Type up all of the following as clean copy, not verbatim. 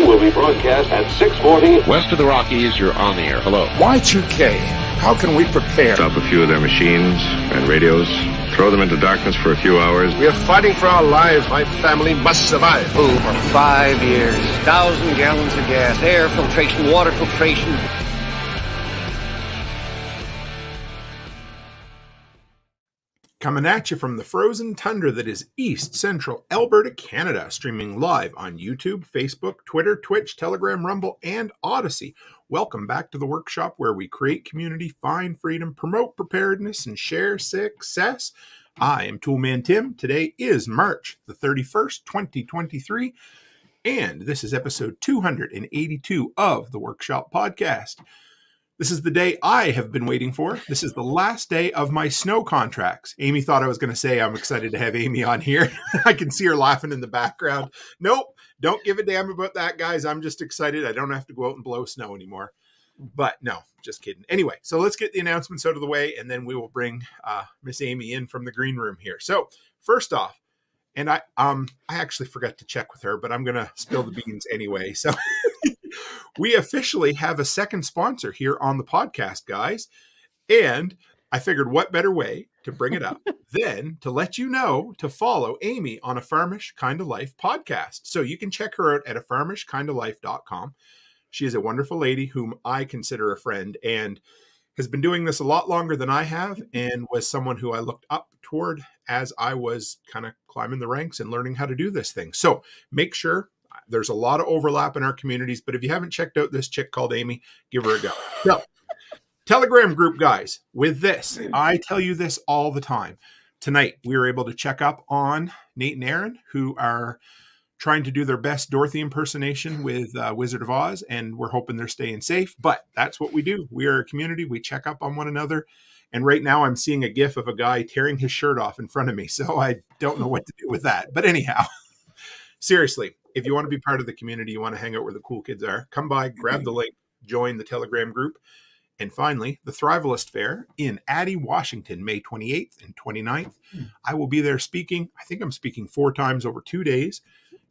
will be broadcast at 6:40. West of the Rockies, you're on the air. Hello. Y2K. How can we prepare? Stop a few of their machines and radios. Throw them into darkness for a few hours. We are fighting for our lives. My family must survive. Over 5 years, 1,000 gallons of gas, air filtration, water filtration. Coming at you from the frozen tundra that is East Central Alberta, Canada, streaming live on YouTube, Facebook, Twitter, Twitch, Telegram, Rumble, and Odyssey. Welcome back to the workshop where we create community, find freedom, promote preparedness, and share success. I am Toolman Tim. Today is March the 31st, 2023, and this is episode 282 of the Workshop Podcast. This is the day I have been waiting for. This is the last day of my snow contracts. Amy thought I was going to say I'm excited to have Amy on here. I can see her laughing in the background. Nope, don't give a damn about that, guys. I'm just excited. I don't have to go out and blow snow anymore. But no, just kidding. Anyway, so let's get the announcements out of the way, and then we will bring Miss Amy in from the green room here. So first off, and I actually forgot to check with her, but I'm going to spill the beans anyway. So we officially have a second sponsor here on the podcast, guys. And I figured what better way to bring it up than to let you know to follow Amy on a Farmish Kind of Life podcast. So you can check her out at farmishkindoflife.com. She is a wonderful lady whom I consider a friend and has been doing this a lot longer than I have and was someone who I looked up toward as I was kind of climbing the ranks and learning how to do this thing. So make sure. There's a lot of overlap in our communities, but if you haven't checked out this chick called Amy, give her a go. So, Telegram group, guys, with this, I tell you this all the time. Tonight, we were able to check up on Nate and Aaron, who are trying to do their best Dorothy impersonation with Wizard of Oz, and we're hoping they're staying safe, but that's what we do. We are a community. We check up on one another, and right now I'm seeing a gif of a guy tearing his shirt off in front of me, so I don't know what to do with that. But anyhow, seriously, if you want to be part of the community, you want to hang out where the cool kids are, come by, grab the link, join the Telegram group. And finally, the Thrivalist Fair in Addy, Washington, May 28th and 29th. I will be there speaking. I think I'm speaking 4 times over 2 days.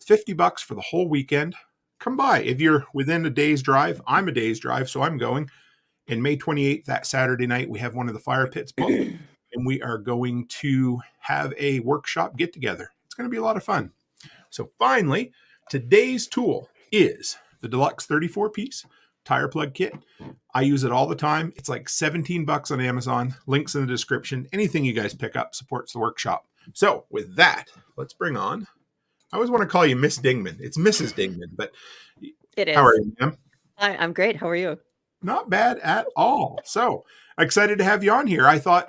$50 for the whole weekend. Come by. If you're within a day's drive, I'm a day's drive, so I'm going. And May 28th, that Saturday night, we have one of the fire pits booked, and we are going to have a workshop get-together. It's going to be a lot of fun. So finally, today's tool is the deluxe 34-piece tire plug kit. I use it all the time. It's like $17 on Amazon. Links in the description. Anything you guys pick up supports the workshop. So with that, let's bring on, I always want to call you Miss Dingman. It's Mrs. Dingman, but it is. How are you, ma'am? I'm great. How are you? Not bad at all. So excited to have you on here. I thought,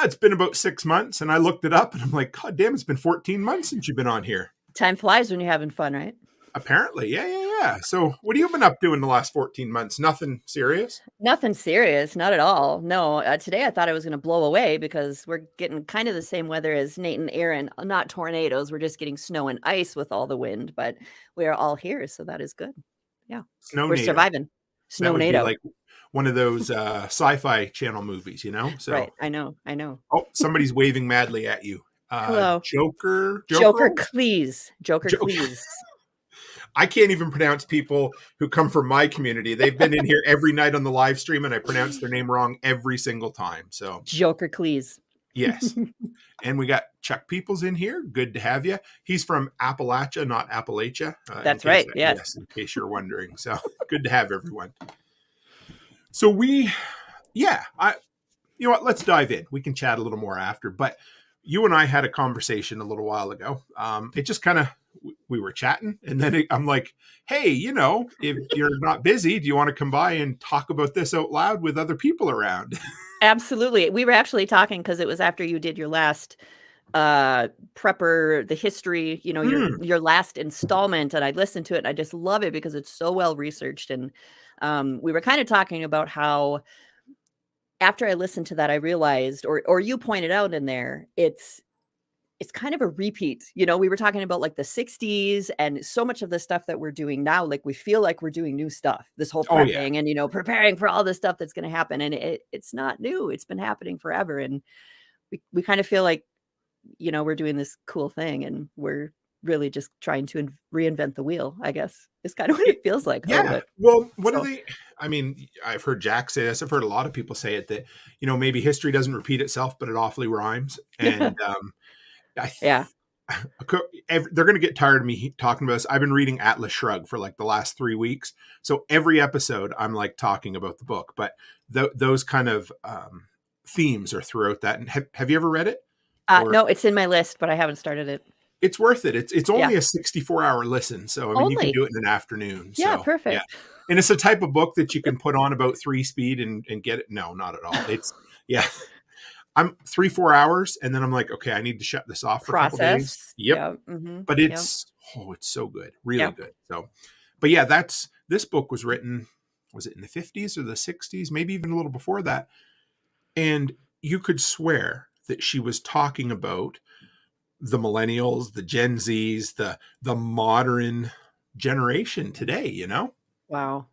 it's been about 6 months, and I looked it up, and I'm like, God damn, it's been 14 months since you've been on here. Time flies when you're having fun, right? Apparently. Yeah. So what have you been up to in the last 14 months? Nothing serious? Nothing serious. Not at all. No. Today I thought I was going to blow away because we're getting kind of the same weather as Nate and Aaron. Not tornadoes. We're just getting snow and ice with all the wind, but we are all here. So that is good. Yeah. We're surviving. Snow-nado. Like one of those sci-fi channel movies, you know? So, right. I know. Oh, somebody's waving madly at you. Hello. Joker Cleese. Joker Cleese. I can't even pronounce people who come from my community. They've been in here every night on the live stream, and I pronounce their name wrong every single time. So Joker Cleese. Yes. And we got Chuck Peoples in here. Good to have you. He's from Appalachia, not Appalachia. That's right. Yes. In case you're wondering. So good to have everyone. So you know what? Let's dive in. We can chat a little more after, but you and I had a conversation a little while ago. It just kind of, we were chatting, and then I'm like, hey, if you're not busy, do you want to come by and talk about this out loud with other people around? Absolutely. We were actually talking because it was after you did your last prepper, the history, your last installment, and I listened to it and I just love it because it's so well researched. And we were kind of talking about how after I listened to that, I realized, or you pointed out in there, it's kind of a repeat. We were talking about like the 60s and so much of the stuff that we're doing now, like we feel like we're doing new stuff, this whole prepping and, preparing for all the stuff that's going to happen. And it's not new. It's been happening forever. And we kind of feel like, we're doing this cool thing and we're really just trying to reinvent the wheel, I guess. It's kind of what it feels like a little Yeah. bit. Well, what So- are they? I mean, I've heard Jack say this. I've heard a lot of people say it that, maybe history doesn't repeat itself, but it awfully rhymes. And Yeah. they're going to get tired of me talking about this. I've been reading Atlas Shrugged for like the last 3 weeks. So every episode I'm like talking about the book, but those kind of themes are throughout that. And have you ever read it? No, it's in my list, but I haven't started it. It's worth it. It's only a 64-hour listen. So, I mean, you can do it in an afternoon. Yeah, so, perfect. Yeah. And it's a type of book that you can put on about 3 speed and get it. No, not at all. It's, I'm 3-4 hours. And then I'm like, okay, I need to shut this off for a couple days. Yep. Yeah. Mm-hmm. But it's so good. Really good. So, but yeah, this book was written, was it in the 50s or the 60s? Maybe even a little before that. And you could swear that she was talking about the millennials, the Gen Zs, the modern generation today, Wow.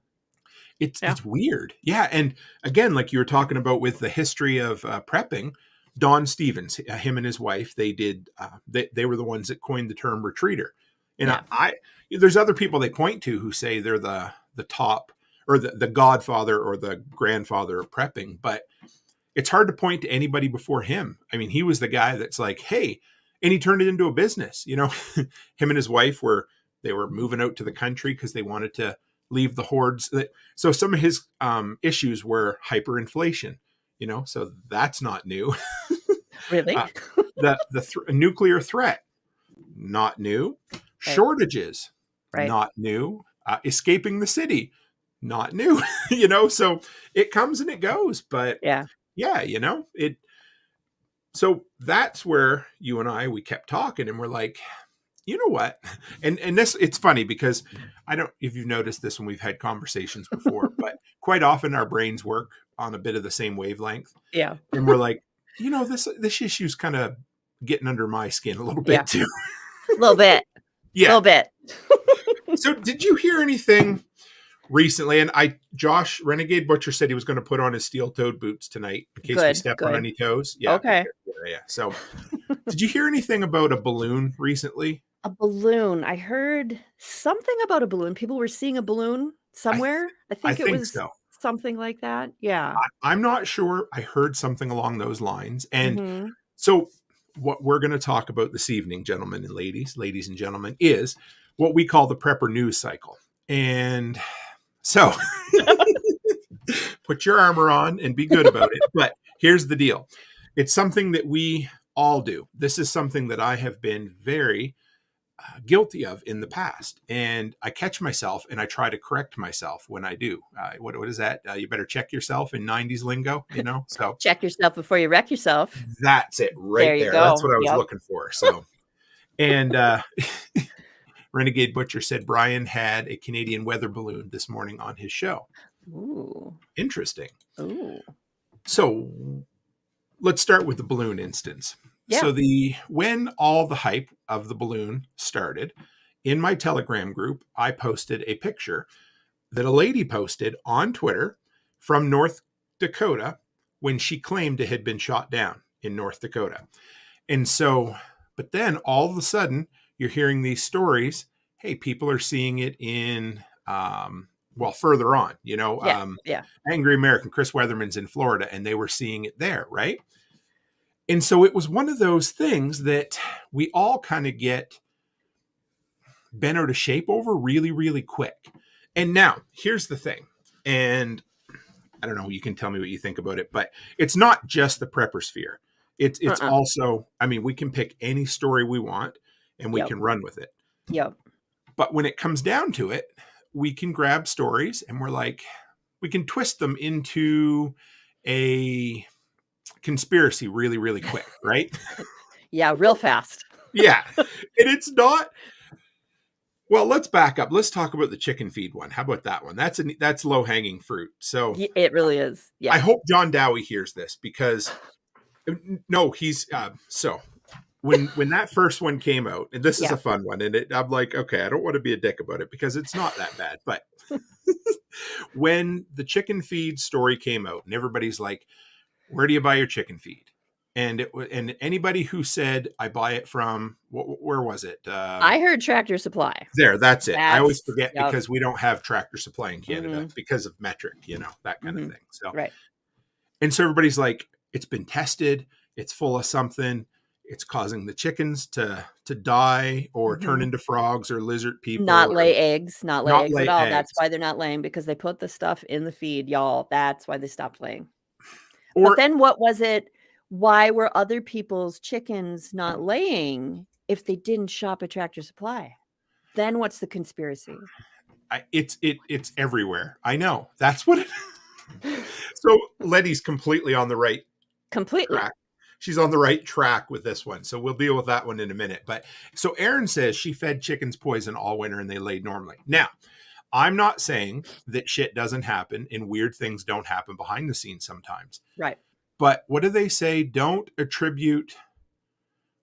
It's weird. Yeah. And again, like you were talking about with the history of prepping, Don Stevens, him and his wife, they did, they were the ones that coined the term retreater. And there's other people they point to who say they're the top or the godfather or the grandfather of prepping, but it's hard to point to anybody before him. I mean, he was the guy that's like, hey, and he turned it into a business. Him and his wife were moving out to the country because they wanted to leave the hordes. So some of his issues were hyperinflation, so that's not new. Really? The nuclear threat, not new. Right. Shortages, not new. Escaping the city, not new. So it comes and it goes. But it. So that's where you and we kept talking and we're like, you know what? And this, it's funny because I don't, if you've noticed this when we've had conversations before, but quite often our brains work on a bit of the same wavelength. Yeah. And we're like, this issue's kind of getting under my skin a little bit too. A little bit. Yeah. A little bit. So did you hear anything recently? And Josh Renegade Butcher said he was going to put on his steel-toed boots tonight in case we step on any toes. Yeah. Okay. Yeah. So did you hear anything about a balloon recently? A balloon. I heard something about a balloon. People were seeing a balloon somewhere. I think it was something like that. Yeah. I'm not sure. I heard something along those lines. And so what we're going to talk about this evening, gentlemen and ladies and gentlemen, is what we call the prepper news cycle. And so put your armor on and be good about it. But here's the deal. It's something that we all do. This is something that I have been very guilty of in the past. And I catch myself and I try to correct myself when I do. What is that? You better check yourself in 90s lingo, So check yourself before you wreck yourself. That's it right there. That's what I was looking for. So, and Renegade Butcher said Brian had a Canadian weather balloon this morning on his show. Ooh. Interesting. Ooh. So let's start with the balloon instance. Yeah. So when all the hype of the balloon started, in my Telegram group, I posted a picture that a lady posted on Twitter from North Dakota when she claimed it had been shot down in North Dakota. And so, but then all of a sudden you're hearing these stories. Hey, people are seeing it in, further on, Angry American, Chris Weatherman's in Florida, and they were seeing it there. Right. And so it was one of those things that we all kind of get bent out of shape over really, really quick. And now here's the thing. And I don't know, you can tell me what you think about it, but it's not just the prepper sphere. It's also, we can pick any story we want and we can run with it. Yep. But when it comes down to it, we can grab stories and we're like, we can twist them into a conspiracy really, really quick, right? Yeah, real fast. Yeah. And it's not. Well, let's back up. Let's talk about the chicken feed one. How about that one? That's low hanging fruit. So it really is. Yeah. I hope John Dowie hears this because he's so when that first one came out, and this is a fun one, and I'm like, okay, I don't want to be a dick about it because it's not that bad. But when the chicken feed story came out, and everybody's like, where do you buy your chicken feed? and anybody who said I buy it from where was it? I heard Tractor Supply. That's it. I always forget Yep. because we don't have Tractor Supply in Canada because of metric, that kind of thing. So right. And so everybody's like, it's been tested, it's full of something, it's causing the chickens to die or turn into frogs or lizard people. Not lay eggs at all. Eggs. That's why they're not laying, because they put the stuff in the feed, y'all. That's why they stopped laying. But then what was it? Why were other people's chickens not laying if they didn't shop at Tractor Supply? Then what's the conspiracy? It's everywhere. I know. That's what it is. So Letty's completely on the right track. She's on the right track with this one. So we'll deal with that one in a minute. But so Erin says she fed chickens poison all winter and they laid normally. Now, I'm not saying that shit doesn't happen and weird things don't happen behind the scenes sometimes. Right. But what do they say? Don't attribute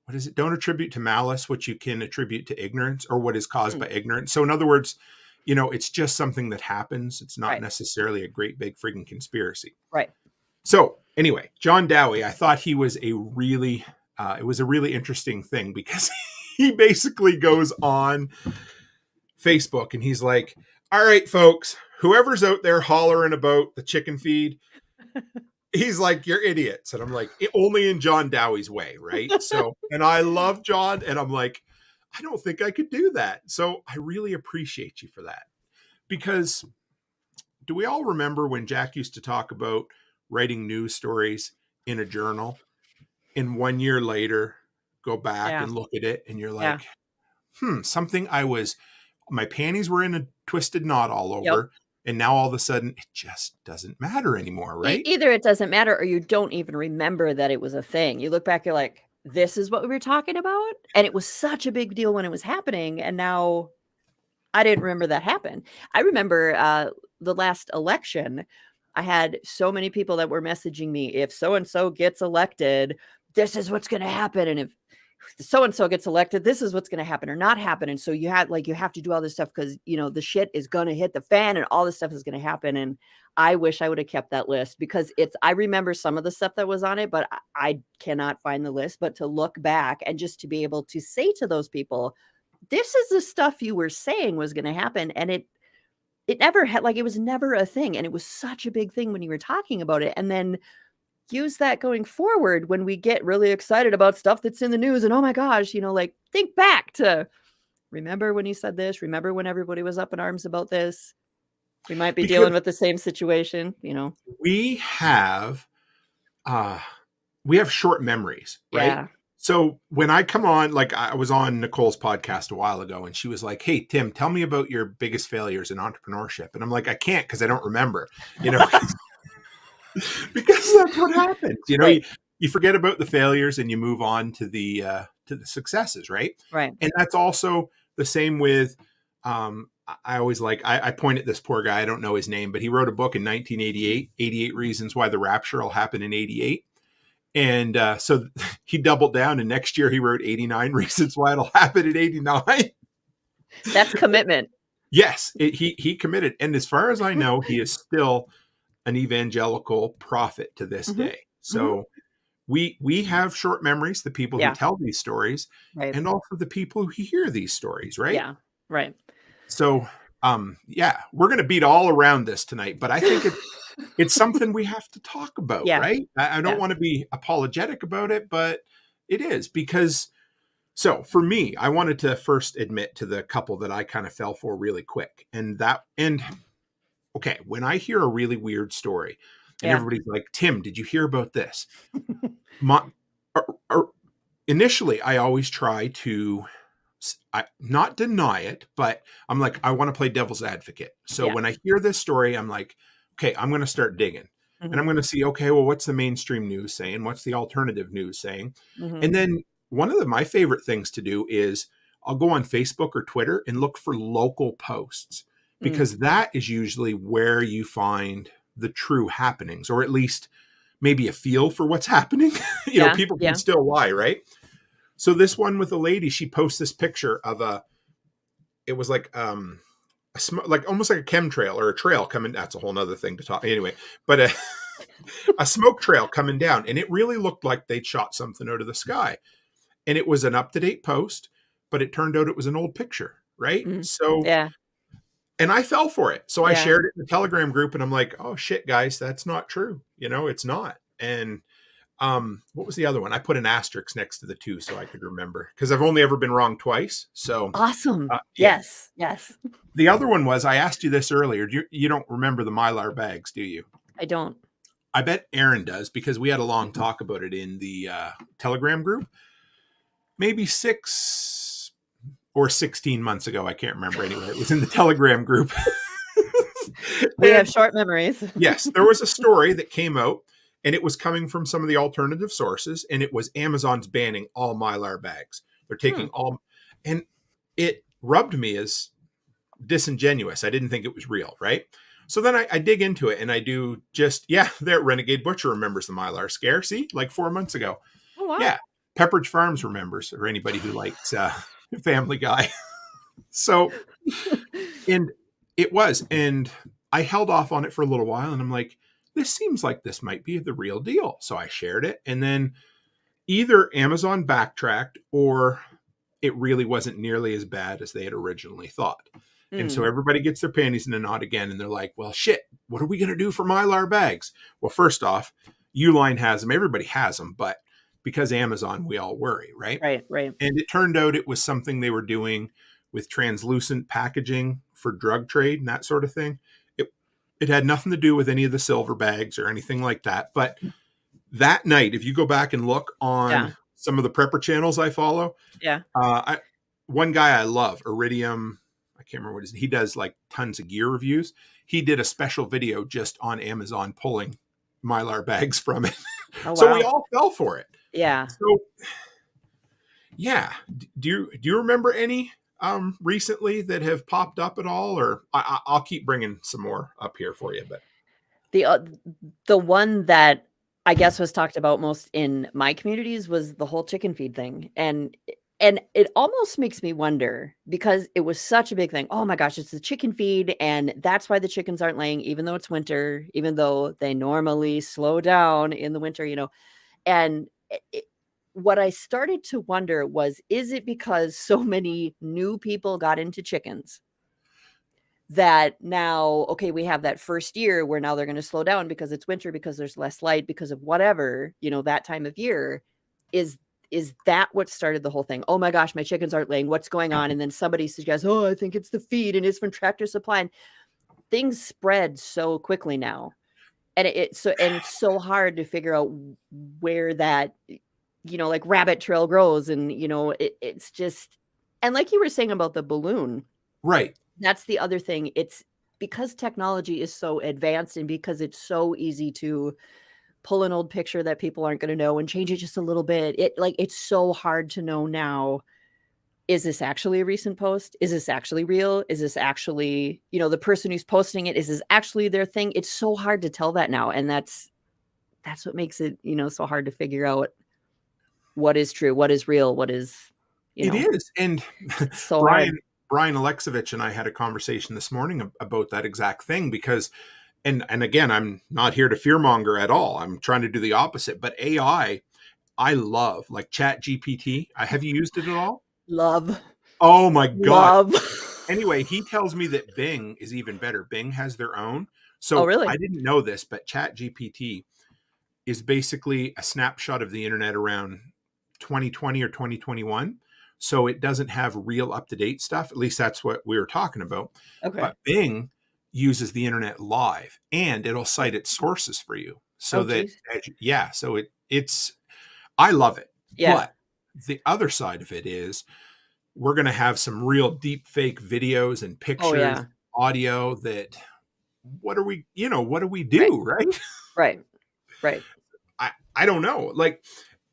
to malice what you can attribute to ignorance, or what is caused by ignorance. So in other words, it's just something that happens. It's not necessarily a great big friggin' conspiracy. Right. So anyway, John Dowie, I thought he was it was a really interesting thing, because he basically goes on Facebook and he's like, all right, folks, whoever's out there hollering about the chicken feed, he's like, you're idiots. And I'm like, only in John Dowie's way, right? So, and I love John, and I'm like, I don't think I could do that. So I really appreciate you for that. Because do we all remember when Jack used to talk about writing news stories in a journal, and 1 year later go back and look at it and you're like, something my panties were in a twisted knot all over. And now all of a sudden it just doesn't matter anymore, right? Either it doesn't matter, or you don't even remember that it was a thing. You look back, you're like, this is what we were talking about? And it was such a big deal when it was happening. And now I didn't remember that happened. I remember the last election, I had so many people that were messaging me, if so-and-so gets elected, this is what's going to happen. And if so-and-so gets elected, this is what's going to happen or not happen. And so you have to do all this stuff because, the shit is going to hit the fan and all this stuff is going to happen. And I wish I would have kept that list, because I remember some of the stuff that was on it, but I cannot find the list. But to look back and just to be able to say to those people, this is the stuff you were saying was going to happen. And it never had, it was never a thing. And it was such a big thing when you were talking about it. And then use that going forward when we get really excited about stuff that's in the news and, oh my gosh, think back to, remember when you said this, remember when everybody was up in arms about this. We might be dealing with the same situation, We have short memories, right? Yeah. So when I come on, I was on Nicole's podcast a while ago, and she was like, hey, Tim, tell me about your biggest failures in entrepreneurship. And I'm like, I can't, because I don't remember, because that's what happens. Right. You forget about the failures and you move on to the successes, right? Right. And that's also the same with, I always I point at this poor guy, I don't know his name, but he wrote a book in 1988, 88 Reasons Why the Rapture Will Happen in 88. And so he doubled down, and next year he wrote 89 Reasons Why It'll Happen in 89. That's commitment. Yes, he committed. And as far as I know, he is still an evangelical prophet to this day. So we have short memories, the people who tell these stories, and also the people who hear these stories, right? Yeah, right. So, we're going to beat all around this tonight, but I think it's something we have to talk about, right? I don't want to be apologetic about it, but it is, because, so for me, I wanted to first admit to the couple that I kind of fell for really quick. Okay, when I hear a really weird story and everybody's like, Tim, did you hear about this? Initially, I always try to not deny it, but I'm like, I want to play devil's advocate. So when I hear this story, I'm like, okay, I'm going to start digging. And I'm going to see, okay, well, what's the mainstream news saying? What's the alternative news saying? And then one of my favorite things to do is I'll go on Facebook or Twitter and look for local posts, because that is usually where you find the true happenings, or at least maybe a feel for what's happening. People can still lie, right? So this one with a lady, she posts this picture of it was like almost like a chemtrail or a trail coming. That's a whole nother thing to talk anyway. But a smoke trail coming down, and it really looked like they'd shot something out of the sky. And it was an up-to-date post, but it turned out it was an old picture, right? Mm. So, Yeah. and I fell for it. So I Yeah. shared it in the Telegram group, and I'm like, oh shit, guys, that's not true. It's not. And what was the other one? I put an asterisk next to the 2 so I could remember, because I've only ever been wrong twice. So Awesome. yeah. Yes. The other one was, I asked you this earlier. You don't remember the Mylar bags, do you? I don't. I bet Aaron does, because we had a long talk about it in the Telegram group. Maybe 6 or 16 months ago. I can't remember anyway. It was in the Telegram group. We have short memories. Yes, there was a story that came out, and it was coming from some of the alternative sources, and it was Amazon's banning all Mylar bags. They're taking all, and it rubbed me as disingenuous. I didn't think it was real, right? So then I dig into it, and I do there, Renegade Butcher remembers the Mylar scare. See, like 4 months ago. Oh, wow. Yeah. Pepperidge Farms remembers, or anybody who likes Family Guy. So, and it was, and I held off on it for a little while, and I'm like, this seems like this might be the real deal. So I shared it, and then either Amazon backtracked, or it really wasn't nearly as bad as they had originally thought. And so everybody gets their panties in a knot again, and they're like, well, shit, what are we going to do for Mylar bags? Well, first off, Uline has them. Everybody has them, but because Amazon, we all worry, right? Right. And it turned out it was something they were doing with translucent packaging for drug trade and that sort of thing. It had nothing to do with any of the silver bags or anything like that. But that night, if you go back and look on some of the prepper channels I follow, one guy I love, Iridium, I can't remember what his, he does like tons of gear reviews. He did a special video just on Amazon pulling Mylar bags from it. Oh, wow. So we all fell for it. Yeah. So yeah, do you remember any recently that have popped up at all? Or I'll keep bringing some more up here for you. But the one that I guess was talked about most in my communities was the whole chicken feed thing, and it almost makes me wonder, because it was such a big thing. Oh my gosh, it's the chicken feed, and that's why the chickens aren't laying, even though it's winter, even though they normally slow down in the winter, and what I started to wonder was, is it because so many new people got into chickens that now, okay, we have that first year where now they're going to slow down because it's winter, because there's less light, because of whatever, that time of year? Is that what started the whole thing? Oh my gosh, my chickens aren't laying. What's going on? And then somebody suggests, oh, I think it's the feed, and it's from Tractor Supply. And things spread so quickly now. And it's so hard to figure out where that, like rabbit trail grows. And, it's just, and like you were saying about the balloon, right. That's the other thing. It's because technology is so advanced, and because it's so easy to pull an old picture that people aren't going to know and change it just a little bit. It's so hard to know now. Is this actually a recent post? Is this actually real? Is this actually, the person who's posting it, is this actually their thing? It's so hard to tell that now. And that's what makes it, so hard to figure out what is true, what is real, what is, It is. And so Brian Alexovich and I had a conversation this morning about that exact thing, because and again, I'm not here to fearmonger at all. I'm trying to do the opposite. But AI, I love, like Chat GPT. Have you used it at all? Love. Oh my God. Love. Anyway, he tells me that Bing is even better. Bing has their own. So really? I didn't know this, but Chat GPT is basically a snapshot of the internet around 2020 or 2021. So it doesn't have real up-to-date stuff. At least that's what we were talking about. Okay. But Bing uses the internet live, and it'll cite its sources for you. So so it's I love it. Yeah. But the other side of it is, we're going to have some real deep fake videos and pictures, audio that what do we do? Right. I don't know.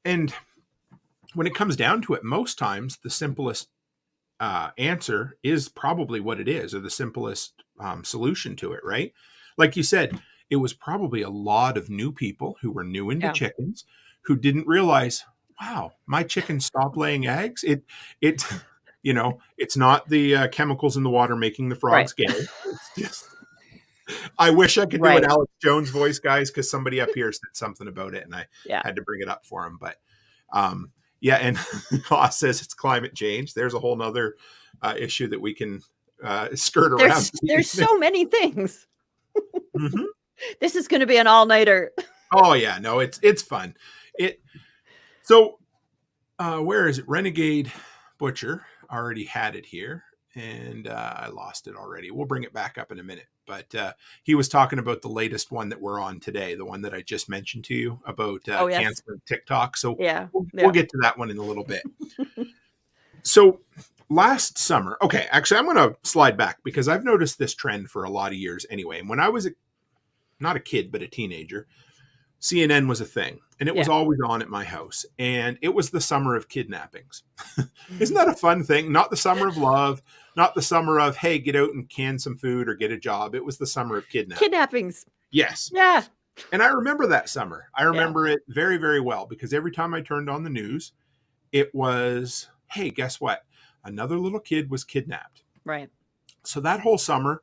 And when it comes down to it, most times the simplest answer is probably what it is, or the simplest solution to it, right? Like you said, it was probably a lot of new people who were new into chickens who didn't realize, wow, my chickens stopped laying eggs. It's not the chemicals in the water making the frogs gay. It's just I wish I could do Right. an Alex Jones voice, guys, because somebody up here said something about it, and I Yeah. had to bring it up for him. But yeah, and Haas says it's climate change. There's a whole nother issue that we can skirt around. There's so many things. Mhm. This is going to be an all-nighter. Oh yeah, no, it's fun. So where is it? Renegade Butcher already had it here, and I lost it already. We'll bring it back up in a minute. But he was talking about the latest one that we're on today, the one that I just mentioned to you about Oh, yes. canceling TikTok. So Yeah. we'll get to that one in a little bit. So last summer, okay, actually, I'm going to slide back because I've noticed this trend for a lot of years anyway. And when I was not a kid, but a teenager, CNN was a thing, and it was always on at my house, and it was the summer of kidnappings. Isn't that a fun thing? Not the summer of love, not the summer of, hey, get out and can some food or get a job. It was the summer of Kidnappings. Yes. Yeah. And I remember that summer. I remember it very, very well because every time I turned on the news, it was, hey, guess what? Another little kid was kidnapped. Right. So that whole summer,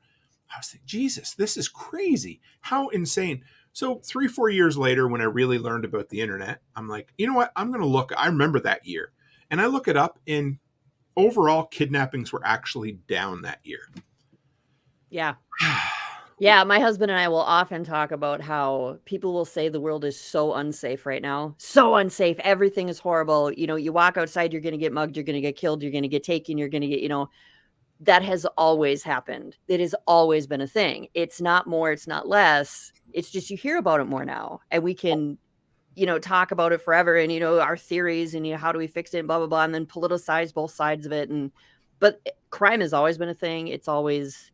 I was thinking, Jesus, this is crazy. How insane. So 3-4 years later, when I really learned about the internet, I'm like, you know what? I'm going to look. I remember that year. And I look it up, and overall kidnappings were actually down that year. Yeah. Yeah, my husband and I will often talk about how people will say the world is so unsafe right now. So unsafe. Everything is horrible. You know, you walk outside, you're going to get mugged, you're going to get killed, you're going to get taken, you're going to get, that has always happened. It has always been a thing. It's not more, it's not less. It's just you hear about it more now, and we can, talk about it forever, and our theories, and how do we fix it, and blah blah blah, and then politicize both sides of it. But crime has always been a thing. It's always,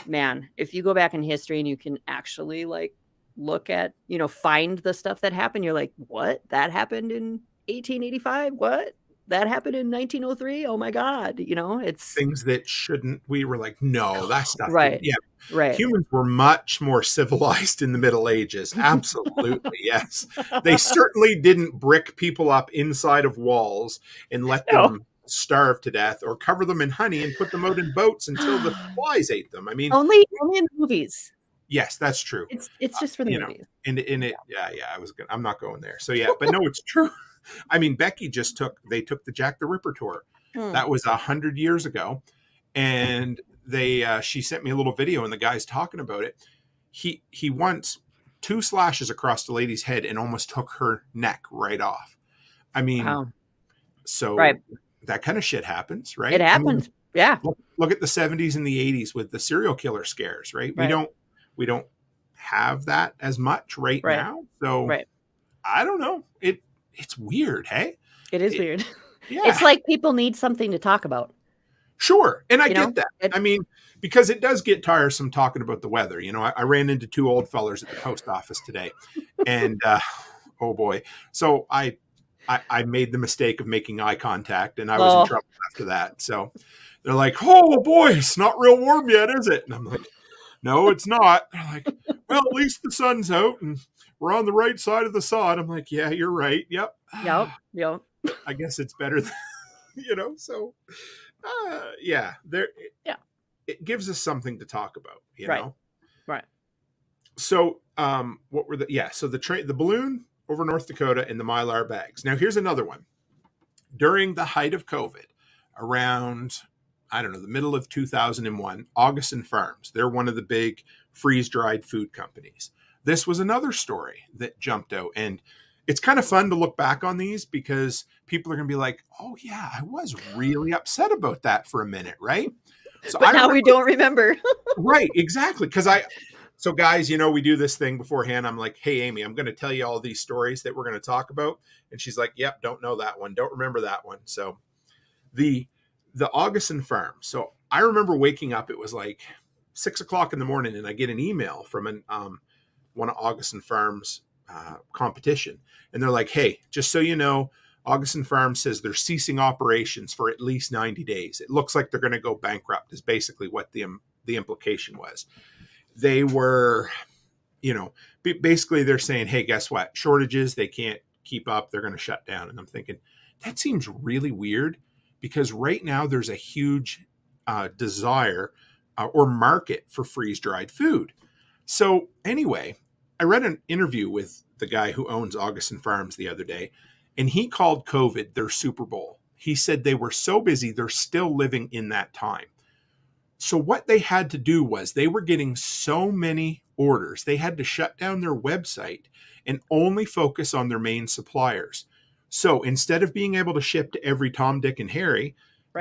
man, if you go back in history and you can actually look at, find the stuff that happened, you're like, what? That happened in 1885? What? That happened in 1903? Oh my God. It's things that shouldn't, we were like, no, that stuff. Right. Yeah. Right. Humans were much more civilized in the Middle Ages. Absolutely. Yes. They certainly didn't brick people up inside of walls and let them starve to death, or cover them in honey and put them out in boats until the flies ate them. I mean, only in movies. Yes, that's true. It's just for the movies. And it, I'm not going there. So yeah, but no, it's true. I mean, Becky they took the Jack the Ripper tour. That was 100 years ago. And she sent me a little video, and the guy's talking about it. He once 2 slashes across the lady's head and almost took her neck right off. I mean, so that kind of shit happens, right? It happens. Yeah. Look at the 70s and the 80s with the serial killer scares, right? We don't have that as much right now. So I don't know. It's weird, hey? It is weird. Yeah. It's like people need something to talk about. Sure. And I get that. I mean, because it does get tiresome talking about the weather. I ran into 2 old fellers at the post office today, and oh boy. So I made the mistake of making eye contact, and I was in trouble after that. So they're like, oh boy, it's not real warm yet, is it? And I'm like, no, it's not. They're like, well, at least the sun's out and we're on the right side of the sod. I'm like, yeah, you're right. Yep. Yep. I guess it's better than, so it gives us something to talk about, you know? Right. So, what were the balloon over North Dakota and the Mylar bags. Now here's another one. During the height of COVID, around, I don't know, the middle of 2001, Augustin Farms, they're one of the big freeze-dried food companies. This was another story that jumped out, and it's kind of fun to look back on these because people are going to be like, oh yeah, I was really upset about that for a minute, right? So but now we don't remember. Right, exactly. So guys, we do this thing beforehand. I'm like, hey, Amy, I'm going to tell you all these stories that we're going to talk about. And she's like, yep, don't know that one. Don't remember that one. So the Augustin Farm. So I remember waking up, it was like 6:00 in the morning, and I get an email from one of Augustin Farm's competition. And they're like, hey, just so you know, Augustin Farm says they're ceasing operations for at least 90 days. It looks like they're going to go bankrupt is basically what the implication was. They were, basically they're saying, hey, guess what? Shortages, they can't keep up. They're going to shut down. And I'm thinking, that seems really weird because right now there's a huge desire or market for freeze-dried food. So anyway, I read an interview with the guy who owns Augustin Farms the other day, and he called COVID their Super Bowl. He said they were so busy, they're still living in that time. So what they had to do was they were getting so many orders, they had to shut down their website and only focus on their main suppliers. So instead of being able to ship to every Tom, Dick, and Harry,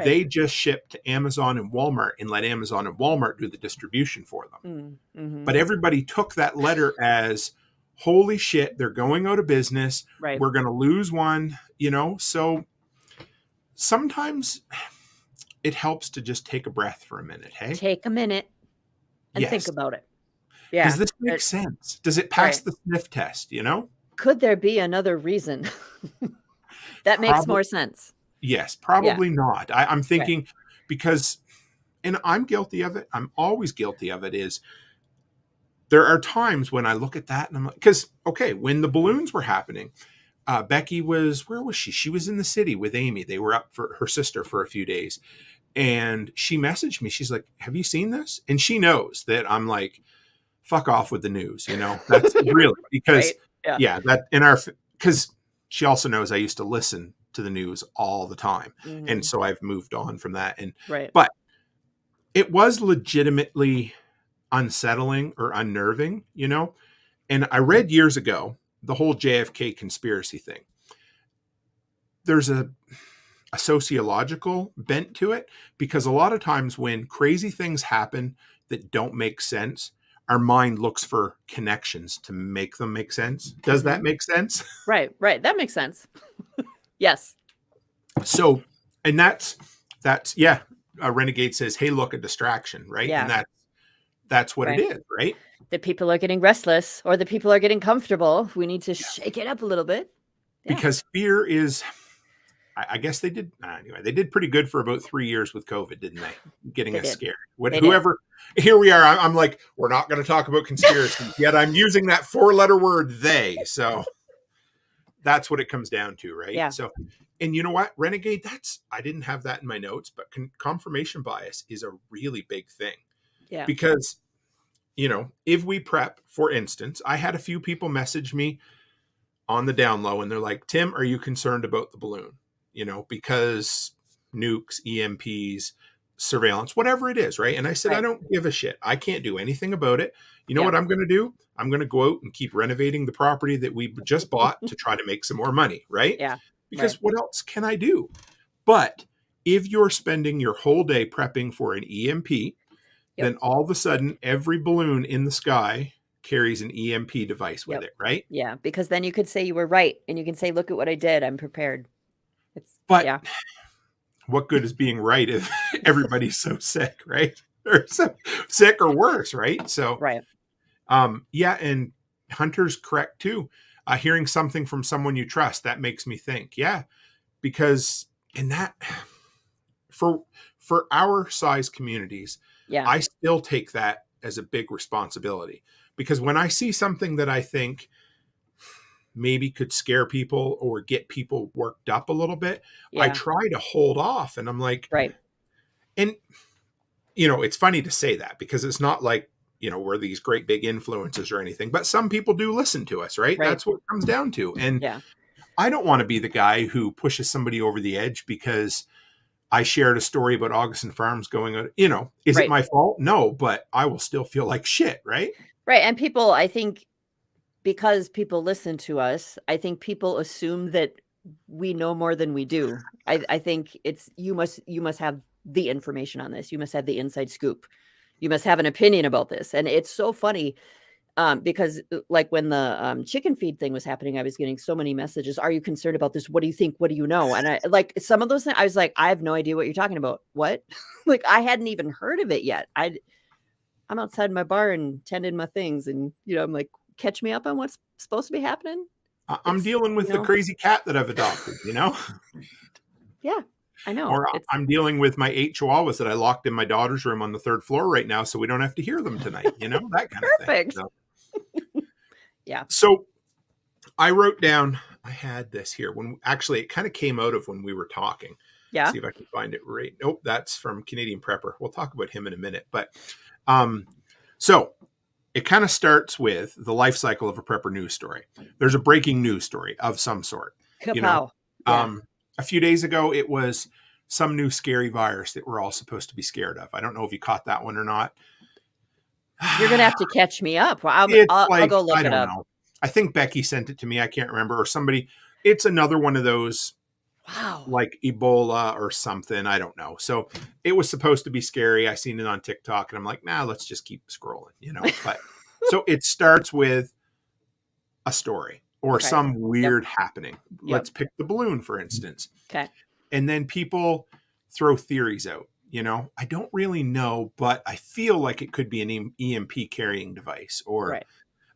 they just shipped to Amazon and Walmart and let Amazon and Walmart do the distribution for them. Mm-hmm. But everybody took that letter as, holy shit, they're going out of business. Right. We're going to lose one, So sometimes it helps to just take a breath for a minute. Hey, take a minute and think about it. Yeah. Does this make sense? Does it pass the sniff test? Could there be another reason that makes more sense? Yes, probably not. I'm thinking because, and I'm guilty of it. I'm always guilty of it. Is there are times when I look at that and I'm like, because when the balloons were happening, Becky was, where was she? She was in the city with Amy. They were up for her sister for a few days. And she messaged me. She's like, have you seen this? And she knows that I'm like, fuck off with the news. That's really because, that in our, because she also knows I used to listen to the news all the time. Mm-hmm. And so I've moved on from that. And, right. But it was legitimately unsettling or unnerving, And I read years ago, the whole JFK conspiracy thing. There's a sociological bent to it because a lot of times when crazy things happen that don't make sense, our mind looks for connections to make them make sense. Does that make sense? Right. That makes sense. Yes. So, and that's a Renegade says, hey, look, a distraction, right? Yeah. And that's what it is, right? The people are getting restless or the people are getting comfortable. We need to shake it up a little bit. Yeah. Because fear is, I guess they did, anyway, they did pretty good for about 3 years with COVID, didn't they? Getting us scared. Here we are. I'm like, we're not going to talk about conspiracies yet. I'm using that 4-letter word, they. So that's what it comes down to, right? Yeah. So, and you know what, Renegade, I didn't have that in my notes, but confirmation bias is a really big thing. Yeah. Because, if we prep, for instance, I had a few people message me on the down low and they're like, Tim, are you concerned about the balloon? Because nukes, EMPs, surveillance, whatever it is, right? And I said, I don't give a shit. I can't do anything about it. You know what I'm going to do? I'm going to go out and keep renovating the property that we just bought to try to make some more money, right? Yeah. Because what else can I do? But if you're spending your whole day prepping for an EMP, then all of a sudden every balloon in the sky carries an EMP device with it, right? Yeah, because then you could say you were right and you can say, look at what I did. I'm prepared. What good is being right if everybody's so sick, right? Or so sick or worse, right? So, and Hunter's correct too. Hearing something from someone you trust, that makes me think, because in that, for our size communities, I still take that as a big responsibility because when I see something that I think maybe could scare people or get people worked up a little bit, I try to hold off. And I'm like, and it's funny to say that because it's not like, we're these great big influencers or anything, but some people do listen to us, right? That's what it comes down to. And I don't want to be the guy who pushes somebody over the edge because I shared a story about Augustin Farms going on, is it my fault? No, but I will still feel like shit, right? Right. And people, I think, because people listen to us, I think people assume that we know more than we do. I think it's, you must have the information on this. You must have the inside scoop. You must have an opinion about this. And it's so funny because like when the chicken feed thing was happening, I was getting so many messages. Are you concerned about this? What do you think? What do you know? And I like some of those things, I was like, I have no idea what you're talking about. What? Like I hadn't even heard of it yet. I'm outside my bar and tending my things. And, I'm like, catch me up on what's supposed to be happening. I'm dealing with the crazy cat that I've adopted, Yeah, I know. Or I'm dealing with my 8 chihuahuas that I locked in my daughter's room on the 3rd floor right now, so we don't have to hear them tonight, that kind of thing. So. Yeah. So I wrote down, I had this here when actually it kind of came out of when we were talking. Yeah. See if I can find it right. Nope, that's from Canadian Prepper. We'll talk about him in a minute. But so it kind of starts with the life cycle of a prepper news story. There's a breaking news story of some sort. Kapow. You know, Yeah. a few days ago, it was some new scary virus that we're all supposed to be scared of. I don't know if you caught that one or not. You're going to have to catch me up. Well, It's I'll go look I it don't up. know. I think Becky sent it to me. I can't remember, or somebody. It's another one of those Wow. like Ebola or something. I don't know. So it was supposed to be scary. I seen it on TikTok and I'm like, nah, let's just keep scrolling, you know. But so it starts with a story or Okay. some weird happening. Let's pick the balloon, for instance. Okay. And then people throw theories out. You know, I don't really know, but I feel like it could be an EMP carrying device. Or Right.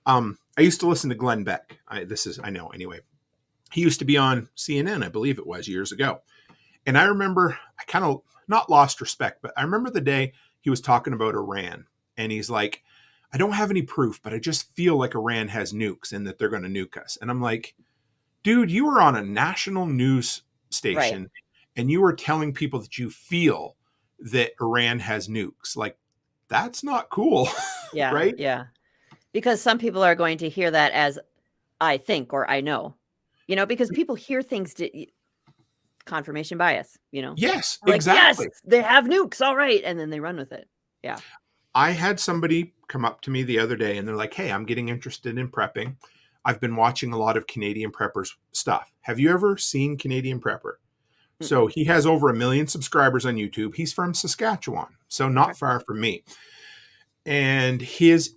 I used to listen to Glenn Beck. I know anyway. He used to be on CNN, I believe it was, years ago. And I remember, I kind of not lost respect, but I remember the day he was talking about Iran. And he's like, I don't have any proof, but I just feel like Iran has nukes and that they're going to nuke us. And I'm like, dude, you were on a national news station and you were telling people that you feel that Iran has nukes. Like, that's not cool. Yeah. Right? Yeah. Because some people are going to hear that as I think or I know. You know, because people hear things confirmation bias, you know. Yes, Like, exactly. yes, they have nukes. All right. And then they run with it. Yeah. I had somebody come up to me the other day and they're like, hey, I'm getting interested in prepping. I've been watching a lot of Canadian preppers stuff. Have you ever seen Canadian Prepper? So he has over 1 million subscribers on YouTube. He's from Saskatchewan, so not far from me. And